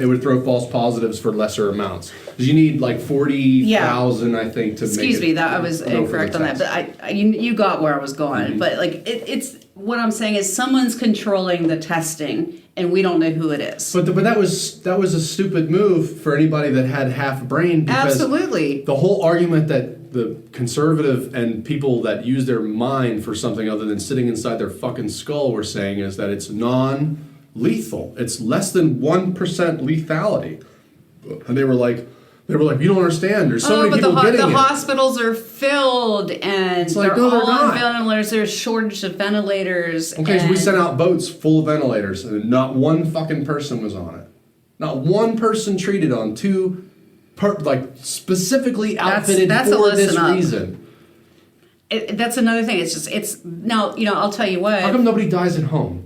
Speaker 2: would throw false positives for lesser amounts. Because you need like 40,000, I think, to
Speaker 3: Excuse me, that I was incorrect on that. But you got where I was going. Mm-hmm. But like it's what I'm saying is someone's controlling the testing, and we don't know who it is.
Speaker 2: But that was a stupid move for anybody that had half a brain. Because
Speaker 3: absolutely.
Speaker 2: The whole argument that the conservative and people that use their mind for something other than sitting inside their fucking skull were saying is that it's non-lethal. It's less than 1% lethality. And they were like, you don't understand. There's so many people getting it.
Speaker 3: The hospitals are filled, and they're all on ventilators. There's a shortage of ventilators.
Speaker 2: Okay, so we sent out boats full of ventilators, and not one fucking person was on it. Not one person treated on specifically outfitted for this reason.
Speaker 3: That's another thing. Now, I'll tell you what.
Speaker 2: How come nobody dies at home?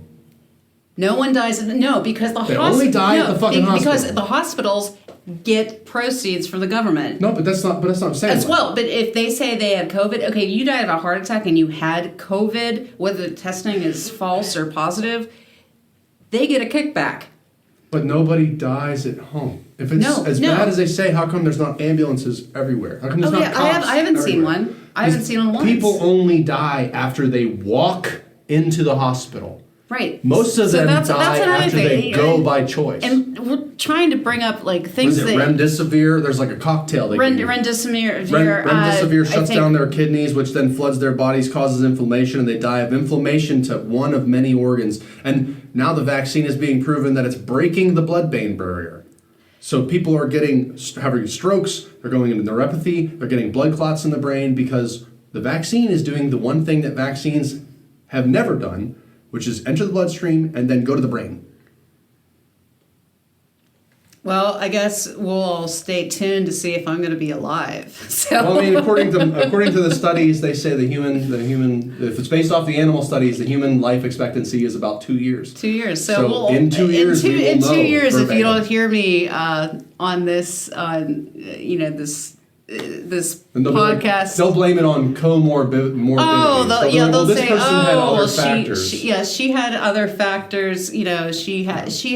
Speaker 3: No one dies because the
Speaker 2: they only die at the fucking hospital.
Speaker 3: Because the hospitals get proceeds from the government.
Speaker 2: No, but that's not what I'm saying.
Speaker 3: As well, but if they say they had COVID, okay, you died of a heart attack and you had COVID, whether the testing is false or positive, they get a kickback.
Speaker 2: But nobody dies at home. If it's bad as they say, how come there's not ambulances everywhere? How come there's not cops
Speaker 3: I haven't seen one. I haven't seen one once.
Speaker 2: People only die after they walk into the hospital.
Speaker 3: Right.
Speaker 2: Most of them die after they go by choice.
Speaker 3: And we're trying to bring up things that...
Speaker 2: Remdesivir? There's like a cocktail they can use. Remdesivir shuts down their kidneys, which then floods their bodies, causes inflammation, and they die of inflammation to one of many organs. And now the vaccine is being proven that it's breaking the blood-brain barrier. So people are having strokes, they're going into neuropathy, they're getting blood clots in the brain because the vaccine is doing the one thing that vaccines have never done, which is enter the bloodstream and then go to the brain. Well,
Speaker 3: I guess we'll all stay tuned to see if I'm going to be alive. So.
Speaker 2: Well, I mean, according to the studies, they say the human, if it's based off the animal studies, the human life expectancy is about 2 years.
Speaker 3: 2 years.
Speaker 2: So in 2 years, we will know.
Speaker 3: In 2 years, if you don't hear me on this, this podcast.
Speaker 2: They'll blame it on comorbidities.
Speaker 3: They'll say,
Speaker 2: had other factors.
Speaker 3: She had other factors. She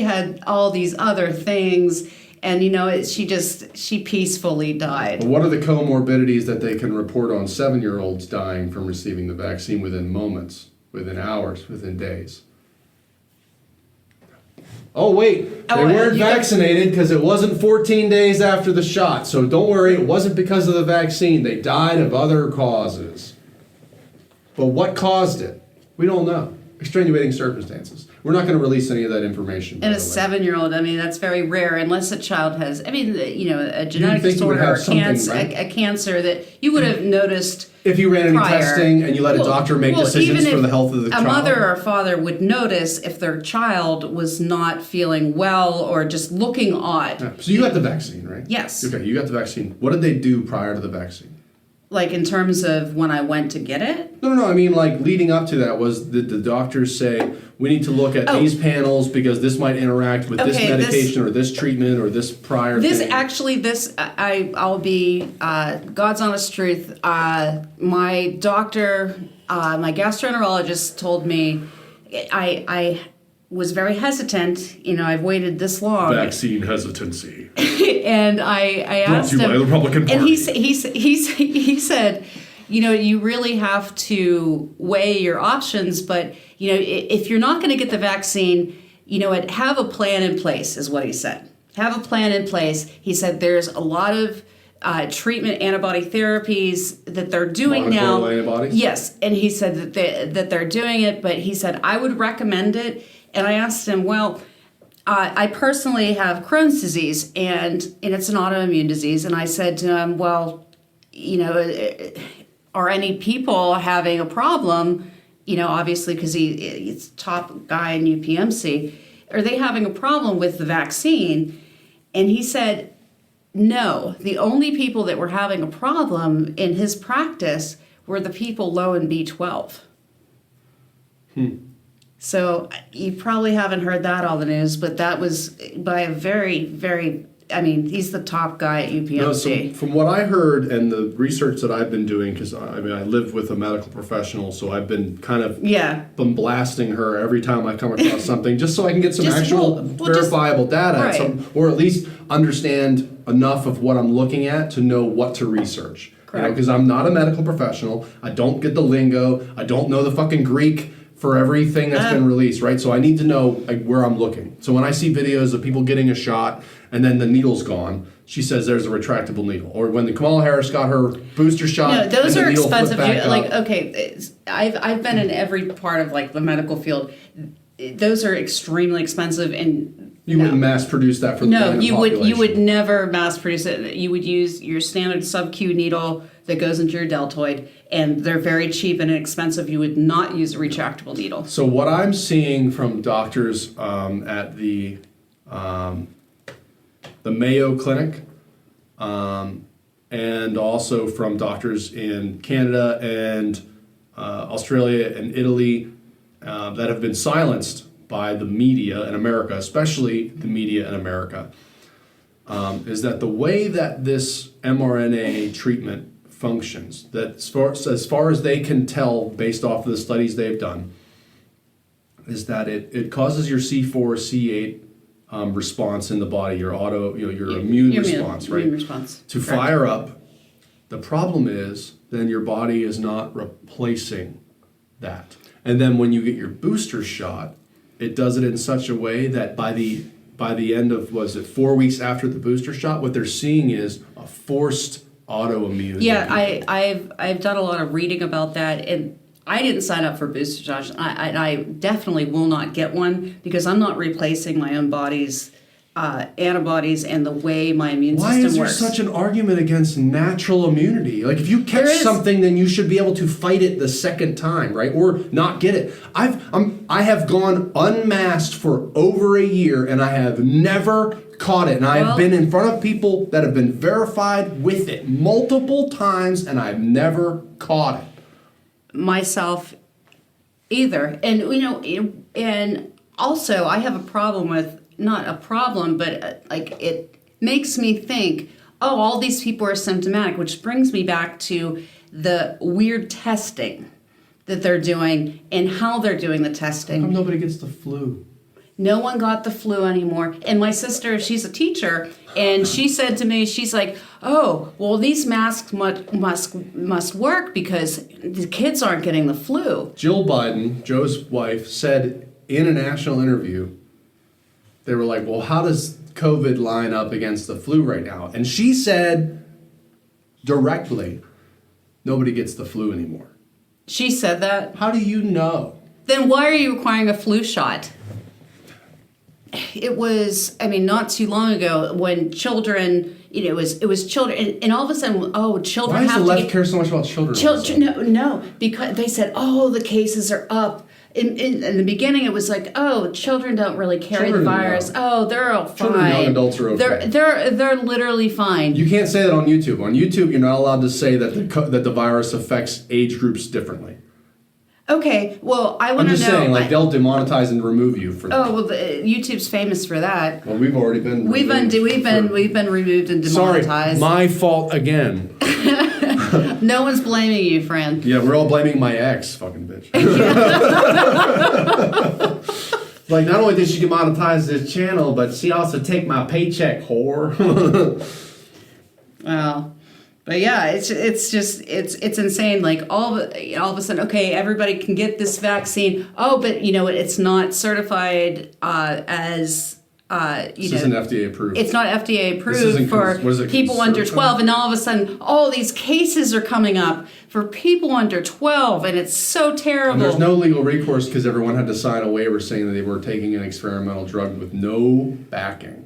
Speaker 3: had all these other things, and she peacefully died.
Speaker 2: But what are the comorbidities that they can report on 7-year-olds dying from receiving the vaccine within moments, within hours, within days? Oh, wait, they weren't vaccinated because it wasn't 14 days after the shot. So don't worry, it wasn't because of the vaccine. They died of other causes. But what caused it? We don't know. Extenuating circumstances. We're not going to release any of that information.
Speaker 3: And a 7-year-old, that's very rare unless a child has, a genetic disorder or a cancer that you would have noticed.
Speaker 2: If you ran any testing and you let a doctor make decisions for the health of the child.
Speaker 3: A mother or father would notice if their child was not feeling well or just looking odd.
Speaker 2: Yeah. So you got the vaccine, right?
Speaker 3: Yes.
Speaker 2: Okay, you got the vaccine. What did they do prior to the vaccine?
Speaker 3: Like in terms of when I went to get it?
Speaker 2: No. I mean, like leading up to that, did the doctors say we need to look at these panels because this might interact with this medication or this treatment or this prior thing?
Speaker 3: I'll be God's honest truth. My doctor, my gastroenterologist told me I was very hesitant. I've waited this long.
Speaker 2: Vaccine hesitancy.
Speaker 3: And I asked him,
Speaker 2: by the Republican Party.
Speaker 3: And he said, you really have to weigh your options, but if you're not going to get the vaccine, have a plan in place, is what he said. Have a plan in place. He said there's a lot of treatment antibody therapies that they're doing now.
Speaker 2: Monoclonal antibodies?
Speaker 3: Yes, and he said that they're doing it, but he said I would recommend it. And I asked him, well, I personally have Crohn's disease, and it's an autoimmune disease. And I said to him, well, are any people having a problem? Obviously, because he's top guy in UPMC. Are they having a problem with the vaccine? And he said, no. The only people that were having a problem in his practice were the people low in B12. So you probably haven't heard that on the news, but that was by a very, very, he's the top guy at UPMC.
Speaker 2: No, so from what I heard and the research that I've been doing, because I live with a medical professional, so I've been kind of been blasting her every time I come across something, just so I can get some verifiable data,
Speaker 3: right.
Speaker 2: Or at least understand enough of what I'm looking at to know what to research. Because I'm not a medical professional, I don't get the lingo, I don't know the fucking Greek for everything that's been released, right? So I need to know where I'm looking. So when I see videos of people getting a shot and then the needle's gone, she says there's a retractable needle. Or when the Kamala Harris got her booster shot,
Speaker 3: no, those
Speaker 2: and the
Speaker 3: are
Speaker 2: needle
Speaker 3: expensive.
Speaker 2: flipped back up.
Speaker 3: I've been in every part of the medical field. Those are extremely expensive, and
Speaker 2: you wouldn't mass produce that for the population.
Speaker 3: You would never mass produce it. You would use your standard sub-Q needle that goes into your deltoid, and they're very cheap and inexpensive. You would not use a retractable needle.
Speaker 2: So what I'm seeing from doctors at the Mayo Clinic, and also from doctors in Canada and Australia and Italy that have been silenced by the media in America, especially the media in America, is that the way that this mRNA treatment functions, that as far as they can tell based off of the studies they've done, is that it causes your C4, C8 response in the body, your immune response, right?
Speaker 3: Immune response.
Speaker 2: To fire up. The problem is then your body is not replacing that. And then when you get your booster shot, it does it in such a way that by the end of, 4 weeks after the booster shot, what they're seeing is a forced autoimmune.
Speaker 3: Yeah, I've done a lot of reading about that, and I didn't sign up for booster shots. I definitely will not get one because I'm not replacing my own body's antibodies and the way my immune system works.
Speaker 2: Why is there such an argument against natural immunity? Like, if you catch something, then you should be able to fight it the second time, right? Or not get it. I have gone unmasked for over a year, and I have never caught it. And I have been in front of people that have been verified with it multiple times, and I've never caught it.
Speaker 3: Myself either. And, and also I have a problem with, not a problem, but it makes me think, all these people are symptomatic, which brings me back to the weird testing that they're doing and how they're doing the testing.
Speaker 2: How come nobody gets the flu?
Speaker 3: No one got the flu anymore. And my sister, she's a teacher, and she said to me, she's like, oh, well, these masks must work because the kids aren't getting the flu.
Speaker 2: Jill Biden, Joe's wife, said in a national interview, they were like, well, how does COVID line up against the flu right now? And she said directly, nobody gets the flu anymore.
Speaker 3: She said that?
Speaker 2: How do you know?
Speaker 3: Then why are you requiring a flu shot? It was, not too long ago when children, it was children, and all of a sudden, children have to
Speaker 2: Why does the left care so much about children?
Speaker 3: No, because they said, the cases are up. in the beginning, it was like, oh, children don't really carry
Speaker 2: Children
Speaker 3: the virus.
Speaker 2: don't.
Speaker 3: Oh, they're all fine.
Speaker 2: Children and young adults are okay.
Speaker 3: They're literally fine.
Speaker 2: You can't say that on YouTube. On YouTube, you're not allowed to say that the virus affects age groups differently.
Speaker 3: Okay, well, I
Speaker 2: I'm
Speaker 3: want to know.
Speaker 2: just saying, like, they'll demonetize and remove you for that.
Speaker 3: Oh well, YouTube's famous for that.
Speaker 2: Well, we've already been.
Speaker 3: We've been removed and
Speaker 2: Sorry,
Speaker 3: demonetized.
Speaker 2: my fault again.
Speaker 3: No one's blaming you, Fran.
Speaker 2: Yeah, we're all blaming my ex, fucking bitch. Like, not only did she monetize this channel, but she also take my paycheck, whore.
Speaker 3: Wow. But yeah, it's insane. Like all of a sudden, okay, everybody can get this vaccine. Oh, but it's not certified as
Speaker 2: This isn't FDA approved.
Speaker 3: It's not FDA approved for people under 12, and all of a sudden, all these cases are coming up for people under 12, and it's so terrible.
Speaker 2: And there's no legal recourse because everyone had to sign a waiver saying that they were taking an experimental drug with no backing.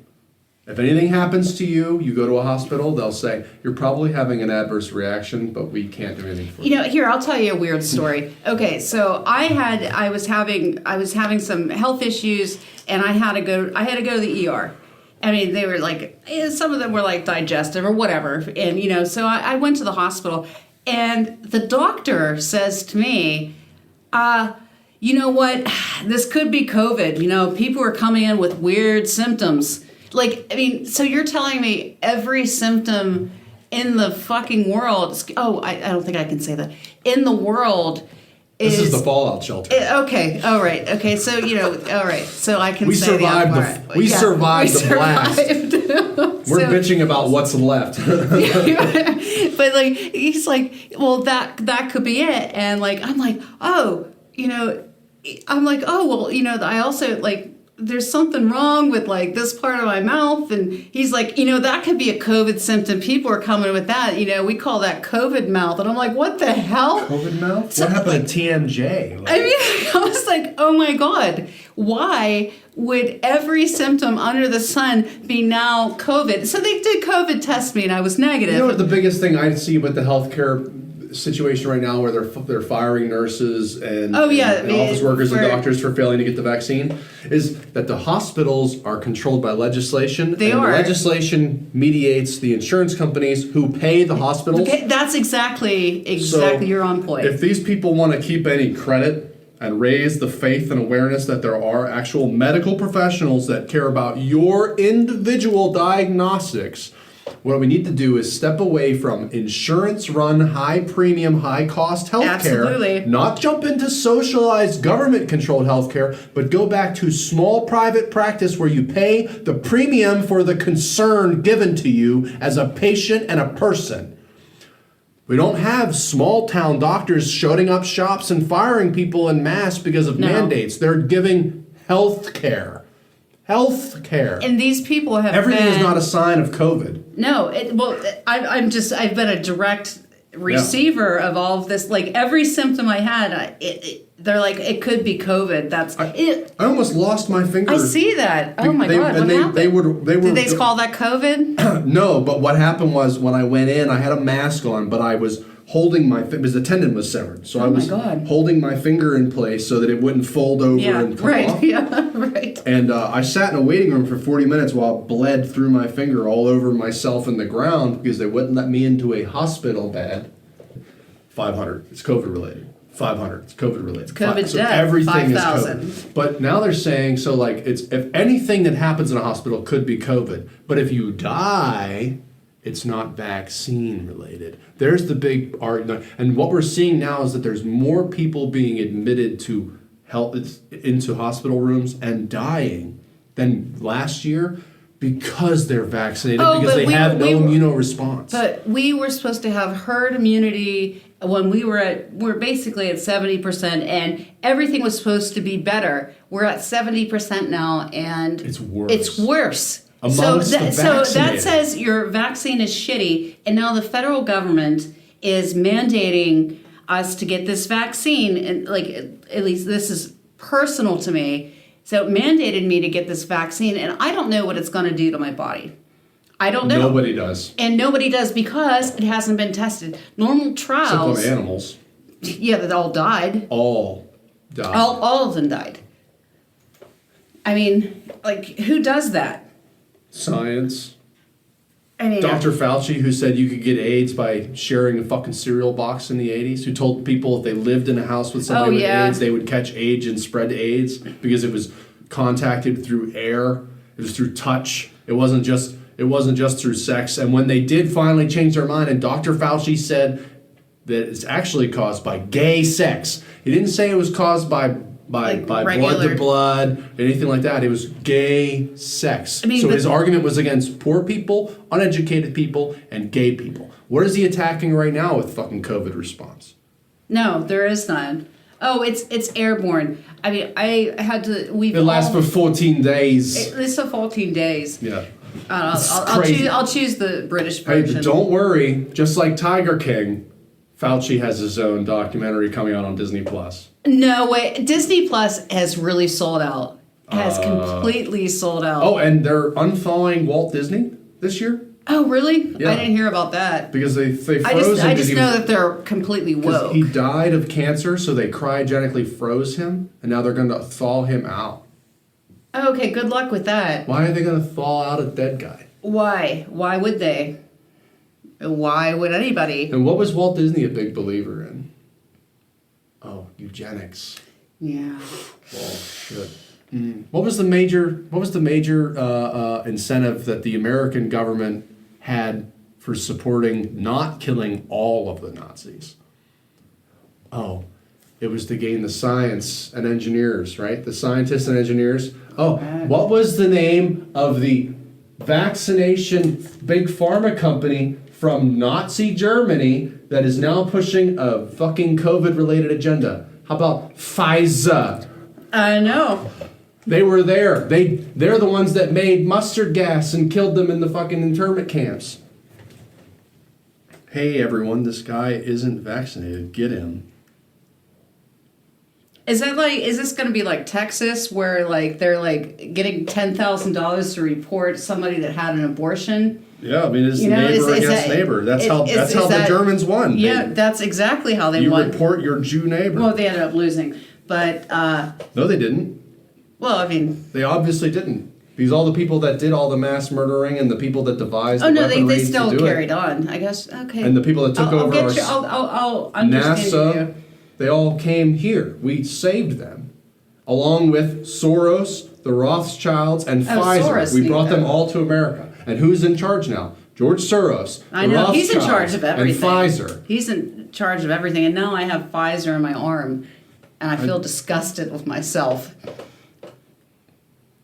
Speaker 2: If anything happens to you, you go to a hospital, they'll say, you're probably having an adverse reaction, but we can't do anything for you.
Speaker 3: Here, I'll tell you a weird story. Okay, so I was having some health issues, and I had to go to the ER. I mean, they were like, some of them were like digestive or whatever. And, so I went to the hospital, and the doctor says to me, you know what, this could be COVID. People are coming in with weird symptoms. Like, I mean, so you're telling me every symptom in the fucking world, I don't think I can say that, in the world is...
Speaker 2: This is the fallout shelter.
Speaker 3: Okay, all right. Okay, so, all right. So I can
Speaker 2: we
Speaker 3: say
Speaker 2: survived we survived the blast. We're bitching about what's left.
Speaker 3: But, like, he's like, well, that could be it. And, like, I'm like, well, I also, like, there's something wrong with like this part of my mouth. And he's like, that could be a COVID symptom. People are coming with that. We call that COVID mouth. And I'm like, what the hell?
Speaker 2: COVID mouth? What happened to TMJ?
Speaker 3: I mean, I was like, oh my God, why would every symptom under the sun be now COVID? So they did COVID test me and I was negative.
Speaker 2: You know what the biggest thing I see with the healthcare situation right now where they're firing nurses and office workers and doctors for failing to get the vaccine is that the hospitals are controlled by legislation. The legislation mediates the insurance companies who pay the hospitals.
Speaker 3: Okay, that's exactly
Speaker 2: so
Speaker 3: you're on point.
Speaker 2: If these people want to keep any credit and raise the faith and awareness that there are actual medical professionals that care about your individual diagnostics, what we need to do is step away from insurance-run, high-premium, high-cost healthcare.
Speaker 3: Absolutely.
Speaker 2: Not jump into socialized, government-controlled healthcare, but go back to small private practice where you pay the premium for the concern given to you as a patient and a person. We don't have small-town doctors shutting up shops and firing people en masse because of mandates. They're giving health care.
Speaker 3: And these people have
Speaker 2: everything is not a sign of COVID.
Speaker 3: No, I've been a direct receiver of all of this. Like every symptom I had, they're like, it could be COVID. That's it.
Speaker 2: I almost lost my finger.
Speaker 3: I see that. Oh my God, what happened? Did they call that COVID?
Speaker 2: No, but what happened was when I went in, I had a mask on, but I was holding because the tendon was severed. So I was holding my finger in place so that it wouldn't fold over and come off.
Speaker 3: Yeah, right.
Speaker 2: And I sat in a waiting room for 40 minutes while it bled through my finger all over myself and the ground because they wouldn't let me into a hospital bed. 500. It's COVID related. 500. It's COVID related.
Speaker 3: It's COVID
Speaker 2: so
Speaker 3: death.
Speaker 2: everything
Speaker 3: 5,000.
Speaker 2: is COVID. But now they're saying if anything that happens in a hospital could be COVID, but if you die, it's not vaccine related. There's the big argument. And what we're seeing now is that there's more people being admitted to into hospital rooms and dying than last year because they're vaccinated, because they have no immunoresponse.
Speaker 3: But we were supposed to have herd immunity when we're basically at 70%, and everything was supposed to be better. We're at 70% now, and
Speaker 2: it's worse.
Speaker 3: It's worse.
Speaker 2: So
Speaker 3: that says your vaccine is shitty, and now the federal government is mandating us to get this vaccine, and like at least this is personal to me. So it mandated me to get this vaccine, and I don't know what it's going to do to my body. I don't know.
Speaker 2: Nobody does.
Speaker 3: And nobody does because it hasn't been tested. Normal trials.
Speaker 2: Except on animals.
Speaker 3: Yeah, that all died.
Speaker 2: All. died.
Speaker 3: All of them died. I mean, like, who does that?
Speaker 2: Science.
Speaker 3: I mean,
Speaker 2: Dr. Fauci, who said you could get AIDS by sharing a fucking cereal box in the 80s, who told people if they lived in a house with somebody with AIDS, they would catch AIDS and spread AIDS because it was contacted through air, it was through touch, it wasn't just through sex. And when they did finally change their mind, and Dr. Fauci said that it's actually caused by gay sex. He didn't say it was caused by blood to blood, anything like that. It was gay sex. I mean, so his argument was against poor people, uneducated people, and gay people. What is he attacking right now with fucking COVID response?
Speaker 3: No, there is none. Oh, it's airborne. I mean, I had to. It
Speaker 2: lasts for 14 days.
Speaker 3: It's for 14 days.
Speaker 2: Yeah.
Speaker 3: I'll choose the British version.
Speaker 2: Hey, but don't worry. Just like Tiger King, Fauci has his own documentary coming out on Disney Plus.
Speaker 3: No way. Disney Plus has really sold out. Has completely sold out.
Speaker 2: Oh, and they're unfollowing Walt Disney this year?
Speaker 3: Oh, really?
Speaker 2: Yeah.
Speaker 3: I didn't hear about that.
Speaker 2: Because they froze him.
Speaker 3: I just know that they're completely woke.
Speaker 2: He died of cancer, so they cryogenically froze him, and now they're going to thaw him out.
Speaker 3: Okay, good luck with that.
Speaker 2: Why are they going to thaw out a dead guy?
Speaker 3: Why? Why would they? Why would anybody?
Speaker 2: And what was Walt Disney a big believer in? Oh, eugenics.
Speaker 3: Yeah.
Speaker 2: Well, shit. What was the major incentive that the American government had for supporting not killing all of the Nazis? Oh, it was to gain the science and engineers, right? The scientists and engineers. Oh, what was the name of the vaccination big pharma company from Nazi Germany that is now pushing a fucking COVID-related agenda? How about Pfizer?
Speaker 3: I know.
Speaker 2: They were there. They're the ones that made mustard gas and killed them in the fucking internment camps. Hey everyone, this guy isn't vaccinated. Get him.
Speaker 3: Is this going to be like Texas, where like they're like getting $10,000 to report somebody that had an abortion?
Speaker 2: Yeah, I mean it's neighbor against neighbor. That's how the Germans won.
Speaker 3: Yeah, that's exactly how they won.
Speaker 2: You report your Jew neighbor.
Speaker 3: Well, they ended up losing, but
Speaker 2: no, they didn't.
Speaker 3: Well, I mean,
Speaker 2: they obviously didn't. Because all the people that did all the mass murdering and the people that devised
Speaker 3: they still carried on. I guess okay.
Speaker 2: And the people that took over
Speaker 3: I'll understand
Speaker 2: NASA,
Speaker 3: you.
Speaker 2: They all came here. We saved them, along with Soros, the Rothschilds, and Pfizer.
Speaker 3: Soros,
Speaker 2: we brought them all to America. And who's in charge now? George Soros.
Speaker 3: I know he's in charge of everything.
Speaker 2: And Pfizer.
Speaker 3: He's in charge of everything. And now I have Pfizer in my arm, and I feel disgusted with myself.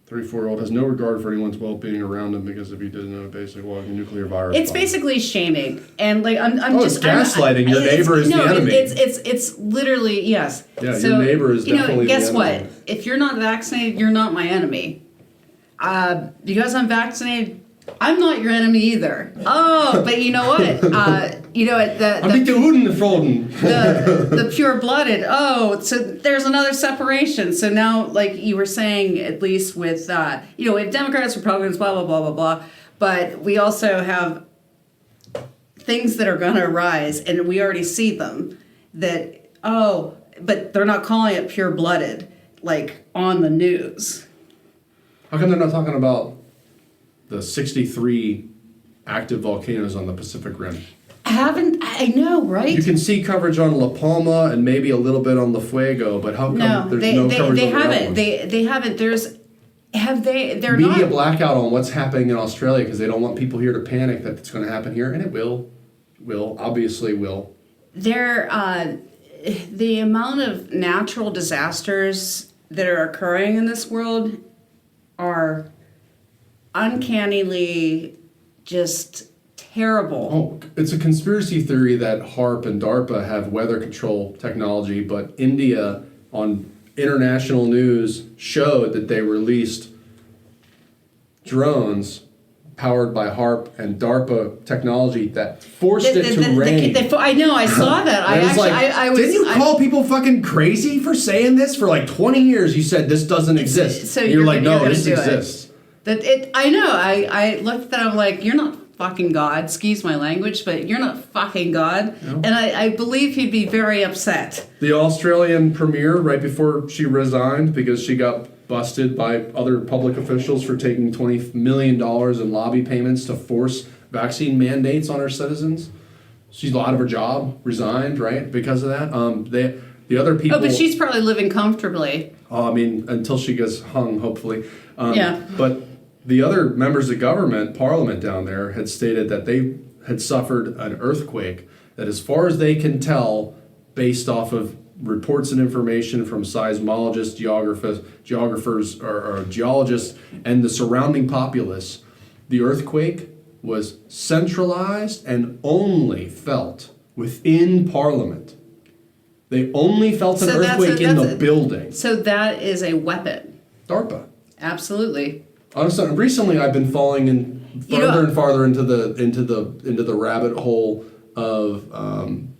Speaker 2: 34-year-old has no regard for anyone's well-being around him because if he doesn't know a basic walking nuclear virus.
Speaker 3: It's basically shaming, and like I'm just
Speaker 2: it's gaslighting. Your neighbor is the enemy.
Speaker 3: It's literally yes.
Speaker 2: Yeah, so, your neighbor is definitely the enemy.
Speaker 3: Guess what? If you're not vaccinated, you're not my enemy. Because I'm vaccinated, I'm not your enemy either. Oh, but you know what? The pure-blooded. Oh, so there's another separation. So now, like you were saying, at least with we have Democrats, Republicans, blah blah blah blah blah. But we also have things that are going to arise, and we already see them. But they're not calling it pure-blooded, like on the news.
Speaker 2: How come they're not talking about the 63 active volcanoes on the Pacific Rim?
Speaker 3: I know, right?
Speaker 2: You can see coverage on La Palma and maybe a little bit on La Fuego, but how come there's no coverage on the other ones?
Speaker 3: They haven't. They're
Speaker 2: Media
Speaker 3: not.
Speaker 2: blackout on what's happening in Australia because they don't want people here to panic that it's going to happen here, and it obviously will.
Speaker 3: The amount of natural disasters that are occurring in this world are uncannily just terrible.
Speaker 2: Oh, it's a conspiracy theory that HARP and DARPA have weather control technology, but India on international news showed that they released drones powered by HARP and DARPA technology that forced it to rain.
Speaker 3: I know, I saw that.
Speaker 2: Didn't you call people fucking crazy for saying this? For like 20 years you said this doesn't exist.
Speaker 3: So
Speaker 2: you're like, no, this exists.
Speaker 3: I know. I looked at that. I'm like, you're not fucking God. Excuse my language, but you're not fucking God.
Speaker 2: No.
Speaker 3: And I believe he'd be very upset.
Speaker 2: The Australian premier, right before she resigned, because she got busted by other public officials for taking $20 million in lobby payments to force vaccine mandates on her citizens. She's out of her job, resigned, right, because of that. The other people...
Speaker 3: Oh, but she's probably living comfortably.
Speaker 2: I mean, until she gets hung, hopefully.
Speaker 3: Yeah.
Speaker 2: But the other members of government, parliament down there, had stated that they had suffered an earthquake that, as far as they can tell, based off of reports and information from seismologists, geographers, or geologists, and the surrounding populace, the earthquake was centralized and only felt within Parliament. They only felt an earthquake in the building.
Speaker 3: So that is a weapon.
Speaker 2: DARPA.
Speaker 3: Absolutely.
Speaker 2: Honestly, recently I've been falling in farther and farther into the rabbit hole of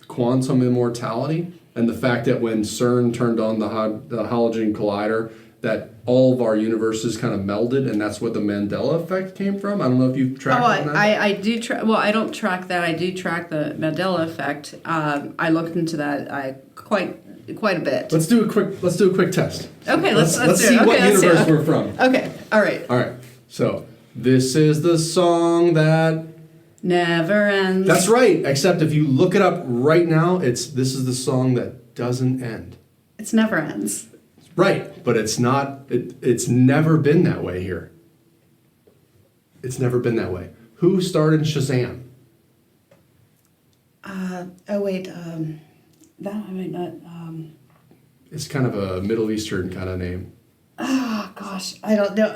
Speaker 2: quantum immortality, and the fact that when CERN turned on the halogen collider, that all of our universes kind of melded, and that's what the Mandela effect came from. I don't know if you've tracked that.
Speaker 3: I do track. Well, I don't track that. I do track the Mandela effect. I looked into that quite a bit.
Speaker 2: Let's do a quick test.
Speaker 3: Okay, let's
Speaker 2: see what universe we're from.
Speaker 3: Okay, all right.
Speaker 2: All right. So this is the song that
Speaker 3: never ends.
Speaker 2: That's right. Except if you look it up right now, this is the song that doesn't end.
Speaker 3: It's never ends.
Speaker 2: Right, but it's not. It's never been that way here. It's never been that way. Who started Shazam?
Speaker 3: Oh wait. That I might not.
Speaker 2: It's kind of a Middle Eastern kind of name.
Speaker 3: Oh gosh, I don't know.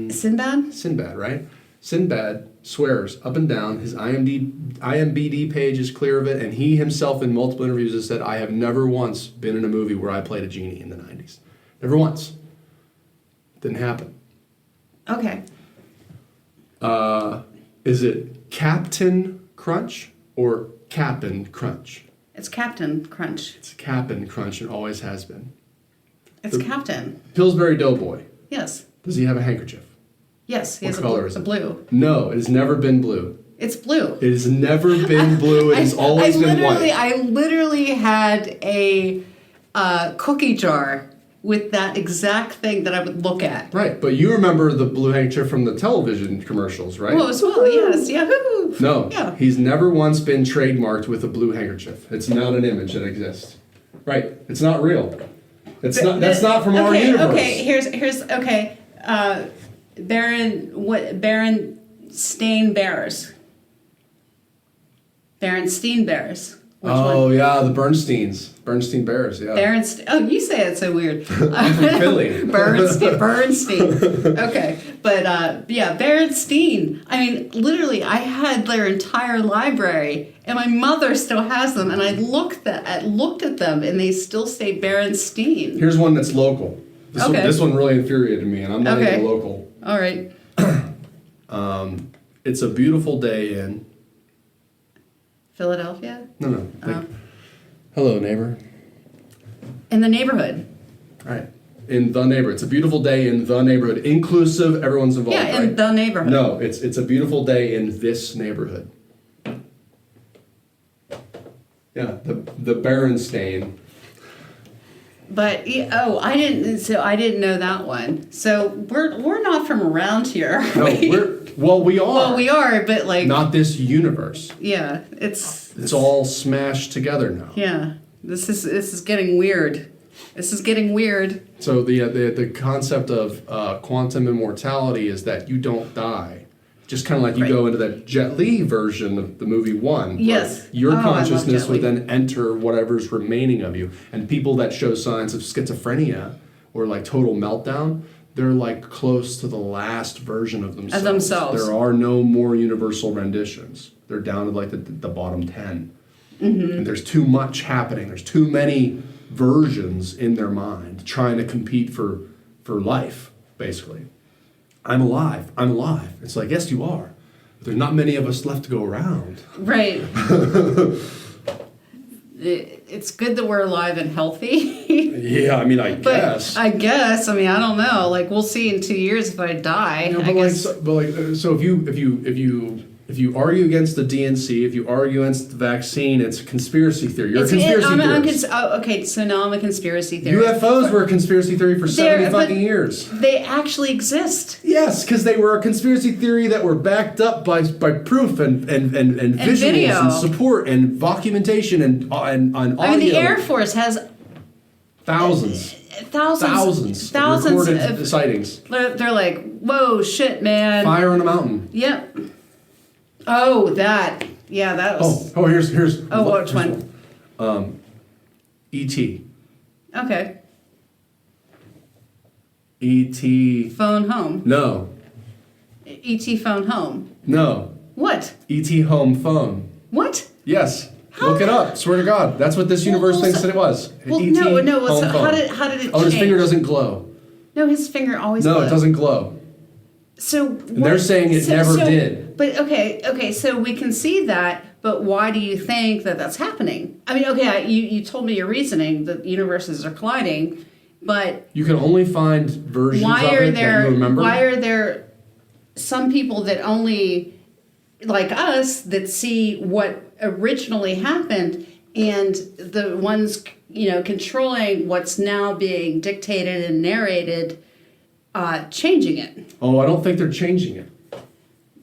Speaker 3: Sinbad.
Speaker 2: Sinbad, right? Sinbad swears up and down. His IMDb page is clear of it, and he himself in multiple interviews has said, "I have never once been in a movie where I played a genie in the 90s. Never once. Didn't happen."
Speaker 3: Okay.
Speaker 2: Is it Captain Crunch or Cap'n Crunch?
Speaker 3: It's Captain Crunch.
Speaker 2: It's Cap'n Crunch and always has been.
Speaker 3: It's Captain.
Speaker 2: Pillsbury Doughboy.
Speaker 3: Yes.
Speaker 2: Does he have a handkerchief?
Speaker 3: Yes, he
Speaker 2: What
Speaker 3: has
Speaker 2: color is
Speaker 3: a
Speaker 2: it?
Speaker 3: blue.
Speaker 2: No, it has never been blue.
Speaker 3: It's blue.
Speaker 2: It has never been blue. It has always been white.
Speaker 3: I literally had a cookie jar with that exact thing that I would look at.
Speaker 2: Right, but you remember the blue handkerchief from the television commercials, right?
Speaker 3: Oh, as well, yes. Yahoo!
Speaker 2: No,
Speaker 3: Yeah.
Speaker 2: he's never once been trademarked with a blue handkerchief. It's not an image that exists. Right, it's not real. It's not. That's not from our universe.
Speaker 3: Okay, here's okay. Berenstain Bears. Berenstain Bears. Which one?
Speaker 2: Yeah, the Bernstein Bears, yeah.
Speaker 3: Oh, you say it so weird.
Speaker 2: I'm from Philly.
Speaker 3: Bernstein. Okay, but yeah, Berenstain. I mean, literally, I had their entire library, and my mother still has them. And I looked at them, and they still say Berenstain.
Speaker 2: Here's one that's local.
Speaker 3: Okay.
Speaker 2: This one really infuriated me, and I'm not
Speaker 3: Okay.
Speaker 2: even local.
Speaker 3: All right.
Speaker 2: It's a beautiful day in
Speaker 3: Philadelphia.
Speaker 2: No. Hello, neighbor.
Speaker 3: In the neighborhood.
Speaker 2: All right. In the neighborhood. It's a beautiful day in the neighborhood. Inclusive, everyone's involved.
Speaker 3: Yeah, in
Speaker 2: right?
Speaker 3: the neighborhood.
Speaker 2: No, it's a beautiful day in this neighborhood. Yeah, the Berenstain.
Speaker 3: But I didn't know that one. So we're not from around here.
Speaker 2: No, we are.
Speaker 3: Well, we are, but like
Speaker 2: not this universe.
Speaker 3: Yeah,
Speaker 2: it's all smashed together now.
Speaker 3: Yeah, this is getting weird. This is getting weird.
Speaker 2: So the concept of quantum immortality is that you don't die. Just kind of like you go into that Jet Li version of the movie One.
Speaker 3: Yes.
Speaker 2: Your
Speaker 3: I love
Speaker 2: consciousness
Speaker 3: Jet
Speaker 2: would
Speaker 3: Li.
Speaker 2: then enter whatever's remaining of you. And people that show signs of schizophrenia or like total meltdown, they're like close to the last version of themselves. There are no more universal renditions. They're down to like the bottom 10. Mm-hmm. And there's too much happening. There's too many versions in their mind trying to compete for life, basically. I'm alive. It's like, yes, you are. But there's not many of us left to go around.
Speaker 3: Right. it's good that we're alive and healthy.
Speaker 2: Yeah, I mean, I
Speaker 3: But
Speaker 2: guess.
Speaker 3: I guess. I mean, I don't know. Like, we'll see in 2 years if I die.
Speaker 2: You know,
Speaker 3: I
Speaker 2: but
Speaker 3: guess.
Speaker 2: so if you argue against the DNC, if you argue against the vaccine, it's a conspiracy theory. You're a conspiracy theorist.
Speaker 3: Okay, so now I'm a conspiracy theorist.
Speaker 2: UFOs were a conspiracy theory for 70
Speaker 3: but
Speaker 2: fucking years.
Speaker 3: They actually exist.
Speaker 2: Yes, because they were a conspiracy theory that were backed up by proof and visuals
Speaker 3: video.
Speaker 2: and support and documentation and audio.
Speaker 3: I mean, the Air Force has
Speaker 2: thousands of recorded sightings.
Speaker 3: They're like, whoa, shit, man.
Speaker 2: Fire on a mountain.
Speaker 3: Yep. Oh, that. Yeah, that was.
Speaker 2: Here's.
Speaker 3: Oh, which one?
Speaker 2: E.T.
Speaker 3: Okay.
Speaker 2: E.T.
Speaker 3: Phone home.
Speaker 2: No.
Speaker 3: E.T. phone home.
Speaker 2: No.
Speaker 3: What?
Speaker 2: E.T. home phone.
Speaker 3: What?
Speaker 2: Yes.
Speaker 3: How
Speaker 2: Look it
Speaker 3: did-
Speaker 2: up. Swear to God. That's what this universe thinks that it was.
Speaker 3: Well,
Speaker 2: E.T.
Speaker 3: no.
Speaker 2: home
Speaker 3: So
Speaker 2: phone.
Speaker 3: how did it change?
Speaker 2: Oh, his finger doesn't glow.
Speaker 3: No, his finger always.
Speaker 2: No,
Speaker 3: glowed.
Speaker 2: it doesn't glow.
Speaker 3: So
Speaker 2: And they're saying it never did.
Speaker 3: But okay. So we can see that. But why do you think that that's happening? I mean, okay, you told me your reasoning that universes are colliding, but
Speaker 2: You can only find versions
Speaker 3: why
Speaker 2: of
Speaker 3: are
Speaker 2: it that
Speaker 3: there
Speaker 2: you remember.
Speaker 3: why are there some people that only like us that see what originally happened and the ones controlling what's now being dictated and narrated changing it?
Speaker 2: Oh, I don't think they're changing it.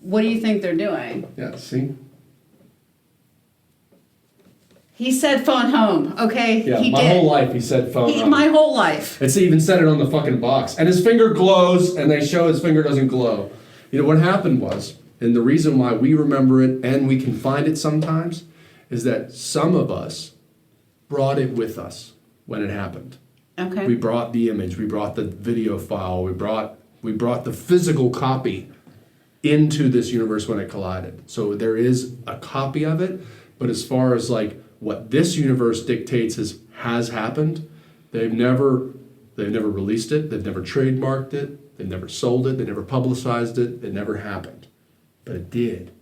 Speaker 3: What do you think they're doing?
Speaker 2: Yeah, see?
Speaker 3: He said phone home, okay?
Speaker 2: Yeah,
Speaker 3: he
Speaker 2: my
Speaker 3: did.
Speaker 2: whole life he said phone home.
Speaker 3: My whole life.
Speaker 2: It's even said it on the fucking box. And his finger glows, and they show his finger doesn't glow. You know, what happened was, and the reason why we remember it and we can find it sometimes, is that some of us brought it with us when it happened.
Speaker 3: Okay.
Speaker 2: We brought the image, we brought the video file, we brought the physical copy into this universe when it collided. So there is a copy of it, but as far as like what this universe dictates has happened, they've never released it, they've never trademarked it, they've never sold it, they never publicized it, it never happened. But it did.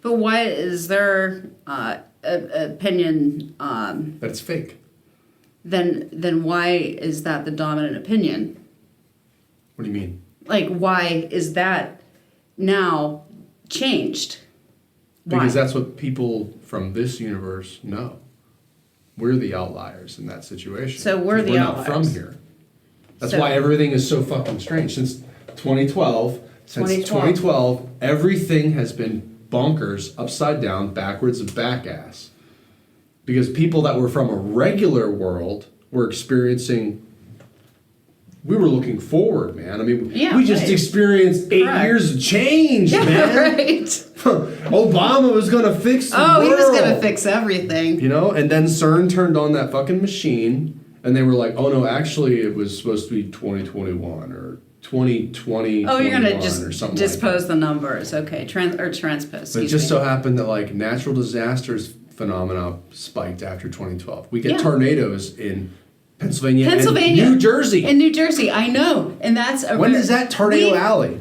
Speaker 3: But why is their opinion
Speaker 2: That it's fake.
Speaker 3: then why is that the dominant opinion?
Speaker 2: What do you mean?
Speaker 3: Like, why is that now changed?
Speaker 2: Because
Speaker 3: Why?
Speaker 2: that's what people from this universe know. We're the outliers in that situation.
Speaker 3: So we're the
Speaker 2: not from
Speaker 3: outliers.
Speaker 2: here. That's
Speaker 3: So-
Speaker 2: why everything is so fucking strange. Since 2012, everything has been bonkers, upside down, backwards, and back ass. Because people that were from a regular world were experiencing. We were looking forward, man. I mean,
Speaker 3: Yeah,
Speaker 2: we just
Speaker 3: right.
Speaker 2: experienced 8
Speaker 3: Correct.
Speaker 2: years of change,
Speaker 3: Yeah,
Speaker 2: man.
Speaker 3: right.
Speaker 2: Obama was going to fix the world.
Speaker 3: Oh, he was gonna fix everything.
Speaker 2: You know, and then CERN turned on that fucking machine, and they were like, "Oh no, actually, it was supposed to be 2021 or 2020."
Speaker 3: Oh, you're gonna
Speaker 2: or
Speaker 3: just
Speaker 2: something
Speaker 3: dispose
Speaker 2: like
Speaker 3: the numbers, okay? Transpose.
Speaker 2: that. But it
Speaker 3: Excuse
Speaker 2: just
Speaker 3: me.
Speaker 2: so happened that like natural disasters phenomena spiked after 2012. We get
Speaker 3: Yeah.
Speaker 2: tornadoes in Pennsylvania,
Speaker 3: Pennsylvania,
Speaker 2: and New Jersey.
Speaker 3: In New Jersey, I know, and that's a
Speaker 2: When is that Tornado Alley?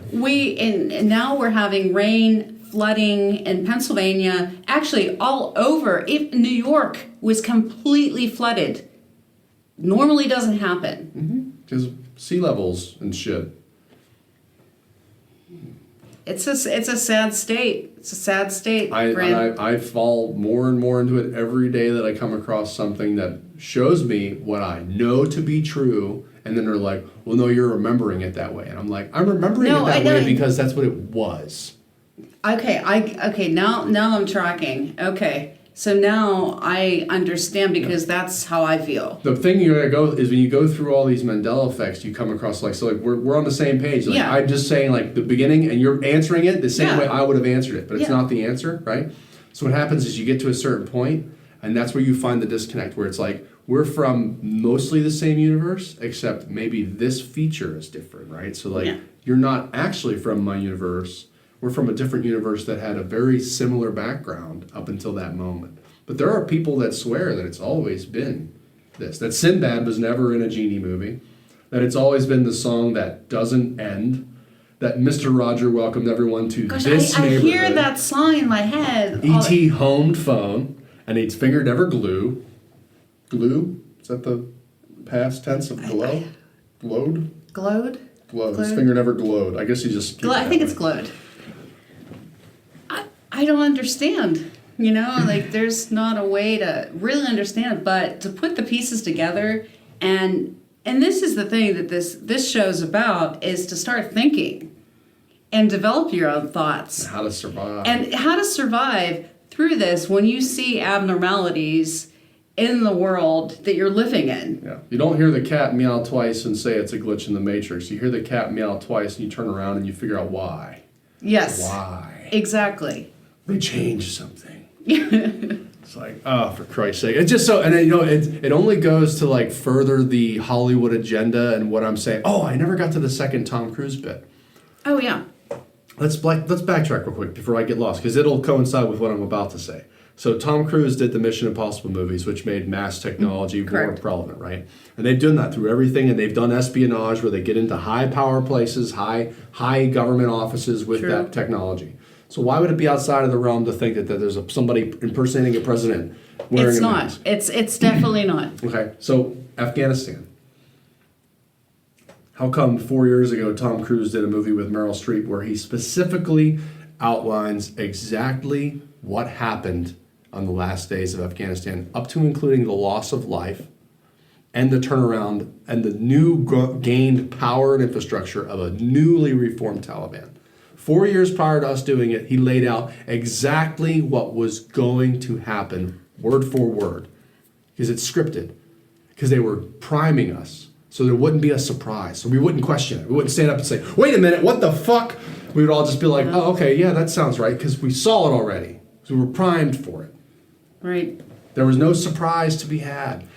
Speaker 3: And now we're having rain, flooding in Pennsylvania, actually all over. New York was completely flooded. Normally doesn't happen.
Speaker 2: Because sea levels and shit.
Speaker 3: It's a sad state. It's a sad state,
Speaker 2: I
Speaker 3: Fran.
Speaker 2: fall more and more into it every day that I come across something that shows me what I know to be true, and then they're like, "Well, no, you're remembering it that way," and I'm like, "I'm remembering
Speaker 3: No,
Speaker 2: it that
Speaker 3: I know.
Speaker 2: way because that's what it was."
Speaker 3: Okay, now I'm tracking. Okay, so now I understand because that's how I feel.
Speaker 2: The thing you're gonna go is when you go through all these Mandela effects, you come across like we're on the same page. Like
Speaker 3: Yeah.
Speaker 2: I'm just saying like the beginning, and you're answering it the same
Speaker 3: Yeah.
Speaker 2: way I would have answered it, but it's
Speaker 3: Yeah.
Speaker 2: not the answer, right? So what happens is you get to a certain point, and that's where you find the disconnect, where it's like we're from mostly the same universe, except maybe this feature is different, right? So like
Speaker 3: Yeah.
Speaker 2: you're not actually from my universe. We're from a different universe that had a very similar background up until that moment. But there are people that swear that it's always been this. That Sinbad was never in a genie movie. That it's always been the song that doesn't end. That Mr. Roger welcomed everyone to
Speaker 3: Gosh,
Speaker 2: this
Speaker 3: I
Speaker 2: neighborhood.
Speaker 3: hear that song in my head.
Speaker 2: E.T. homed phone, and its finger never glue. glue. Is that the past tense of glow? Glowed?
Speaker 3: Glowed?
Speaker 2: Glowed. His finger never glowed. I guess he just...
Speaker 3: I think it's glowed. I don't understand. Like there's not a way to really understand, but to put the pieces together, and this is the thing that this show's about, is to start thinking and develop your own thoughts.
Speaker 2: How to survive.
Speaker 3: And how to survive through this when you see abnormalities in the world that you're living in.
Speaker 2: Yeah. You don't hear the cat meow twice and say it's a glitch in the Matrix. You hear the cat meow twice and you turn around and you figure out why.
Speaker 3: Yes.
Speaker 2: Why?
Speaker 3: Exactly.
Speaker 2: They changed something. It's like, oh, for Christ's sake. It's just so, and then, it only goes to like further the Hollywood agenda and what I'm saying. Oh, I never got to the second Tom Cruise bit.
Speaker 3: Oh, yeah.
Speaker 2: Let's backtrack real quick before I get lost, because it'll coincide with what I'm about to say. So Tom Cruise did the Mission Impossible movies, which made mass technology more relevant, right? And they've done that through everything, and they've done espionage where they get into high power places, high government offices with that technology. So why would it be outside of the realm to think that there's somebody impersonating a president wearing a mask?
Speaker 3: It's definitely not.
Speaker 2: Okay, so Afghanistan. How come 4 years ago Tom Cruise did a movie with Meryl Streep where he specifically outlines exactly what happened on the last days of Afghanistan, up to including the loss of life and the turnaround and the new gained power and infrastructure of a newly reformed Taliban? 4 years prior to us doing it, he laid out exactly what was going to happen, word for word, because it's scripted, because they were priming us, so there wouldn't be a surprise, so we wouldn't question it. We wouldn't stand up and say, wait a minute, what the fuck? We would all just be like, oh, okay, yeah, that sounds right, because we saw it already, so we were primed for it.
Speaker 3: Right.
Speaker 2: There was no surprise to be had.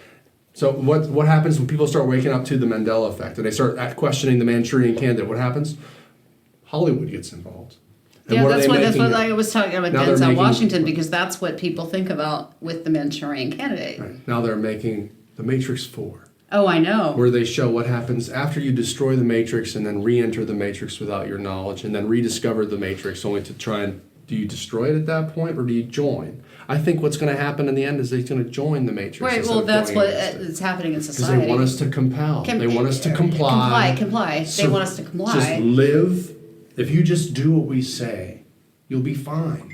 Speaker 2: So what happens when people start waking up to the Mandela effect, and they start questioning the Manchurian Candidate? What happens? Hollywood gets involved. And
Speaker 3: that's what I was talking about Denzel Washington, because that's what people think about with the Manchurian Candidate.
Speaker 2: Right. Now they're making The Matrix 4.
Speaker 3: Oh, I know.
Speaker 2: Where they show what happens after you destroy the Matrix and then re-enter the Matrix without your knowledge and then rediscover the Matrix only to try and... Do you destroy it at that point or do you join? I think what's going to happen in the end is they're going to join the Matrix.
Speaker 3: Right, well, that's what is happening in society.
Speaker 2: Because they want us to compel. They want us to comply.
Speaker 3: Comply. They want us to comply.
Speaker 2: Just live. If you just do what we say, you'll be fine.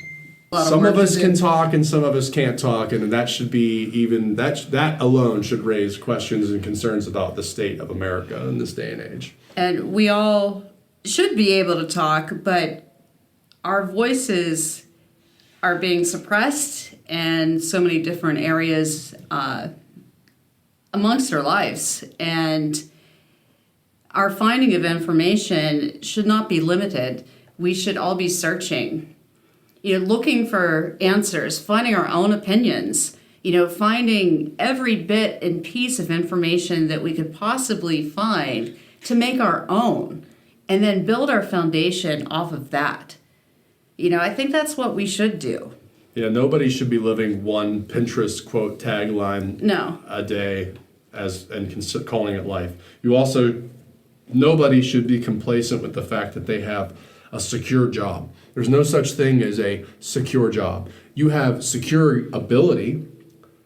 Speaker 2: Some of us can talk and some of us can't talk, and that should be even that alone should raise questions and concerns about the state of America in this day and age.
Speaker 3: And we all should be able to talk, but our voices are being suppressed in so many different areas amongst our lives, and our finding of information should not be limited. We should all be searching, looking for answers, finding our own opinions, finding every bit and piece of information that we could possibly find to make our own, and then build our foundation off of that. I think that's what we should do.
Speaker 2: Yeah, nobody should be living one Pinterest quote tagline a day and calling it life. Nobody should be complacent with the fact that they have a secure job. There's no such thing as a secure job. You have secure ability,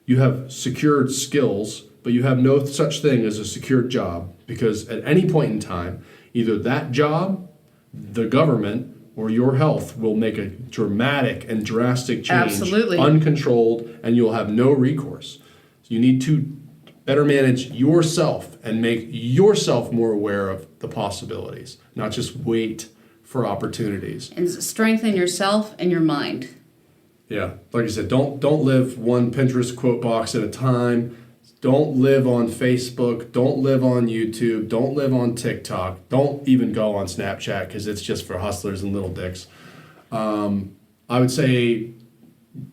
Speaker 2: you have secured skills, but you have no such thing as a secure job, because at any point in time, either that job, the government, or your health will make a dramatic and drastic change.
Speaker 3: Absolutely.
Speaker 2: Uncontrolled, and you'll have no recourse. So you need to better manage yourself and make yourself more aware of the possibilities, not just wait for opportunities.
Speaker 3: And strengthen yourself and your mind.
Speaker 2: Yeah, like I said, don't live one Pinterest quote box at a time. Don't live on Facebook. Don't live on YouTube. Don't live on TikTok. Don't even go on Snapchat because it's just for hustlers and little dicks. I would say,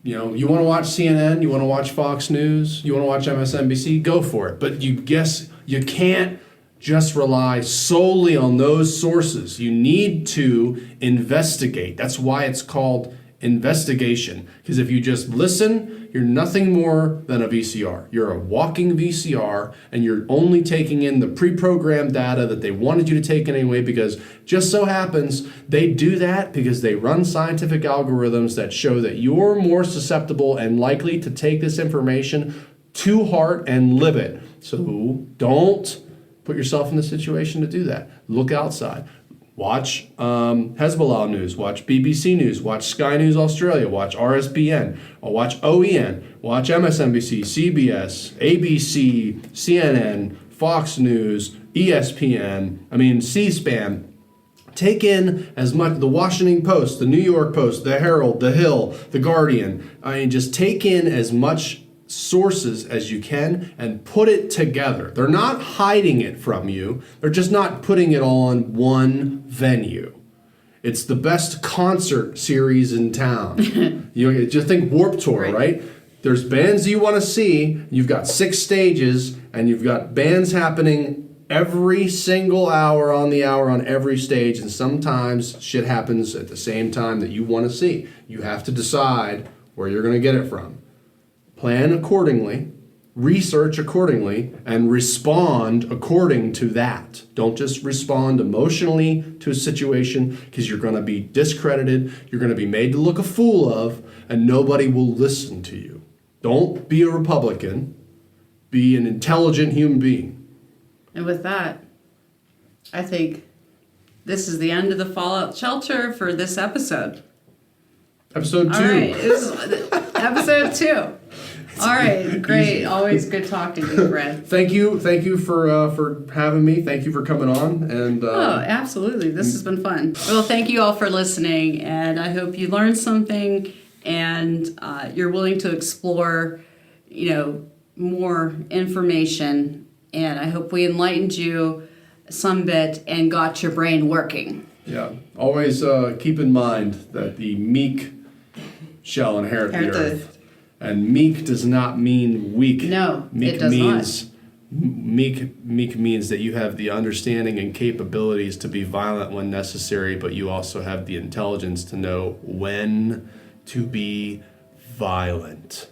Speaker 2: you want to watch CNN, you want to watch Fox News, you want to watch MSNBC, go for it. But you can't just rely solely on those sources. You need to investigate. That's why it's called investigation. Because if you just listen, you're nothing more than a VCR. You're a walking VCR, and you're only taking in the pre-programmed data that they wanted you to take in anyway, because just so happens they do that because they run scientific algorithms that show that you're more susceptible and likely to take this information to heart and live it. So don't put yourself in the situation to do that. Look outside. Watch Hezbollah news, watch BBC News, watch Sky News Australia, watch RSBN, or watch OEN, watch MSNBC, CBS, ABC, CNN, Fox News, ESPN, C-SPAN. Take in as much, the Washington Post, the New York Post, the Herald, the Hill, the Guardian. Just take in as much sources as you can and put it together. They're not hiding it from you. They're just not putting it all in one venue. It's the best concert series in town. You just think Warped Tour, right? There's bands you want to see. You've got 6 stages, and you've got bands happening every single hour on every stage, and sometimes shit happens at the same time that you want to see. You have to decide where you're going to get it from. Plan accordingly, research accordingly, and respond according to that. Don't just respond emotionally to a situation, because you're going to be discredited, you're going to be made to look a fool of, and nobody will listen to you. Don't be a Republican. Be an intelligent human being.
Speaker 3: And with that, I think this is the end of the Fallout Shelter for this episode.
Speaker 2: Episode 2.
Speaker 3: All right, this is episode 2. All right, great. Always good talking to you, Fran.
Speaker 2: Thank you for having me. Thank you for coming on. And
Speaker 3: absolutely. This has been fun. Well, thank you all for listening, and I hope you learned something and you're willing to explore, more information. And I hope we enlightened you some bit and got your brain working.
Speaker 2: Yeah. Always keep in mind that the meek shall inherit the earth. And meek does not mean weak.
Speaker 3: No,
Speaker 2: meek
Speaker 3: it does
Speaker 2: means,
Speaker 3: not.
Speaker 2: Meek means that you have the understanding and capabilities to be violent when necessary, but you also have the intelligence to know when to be violent.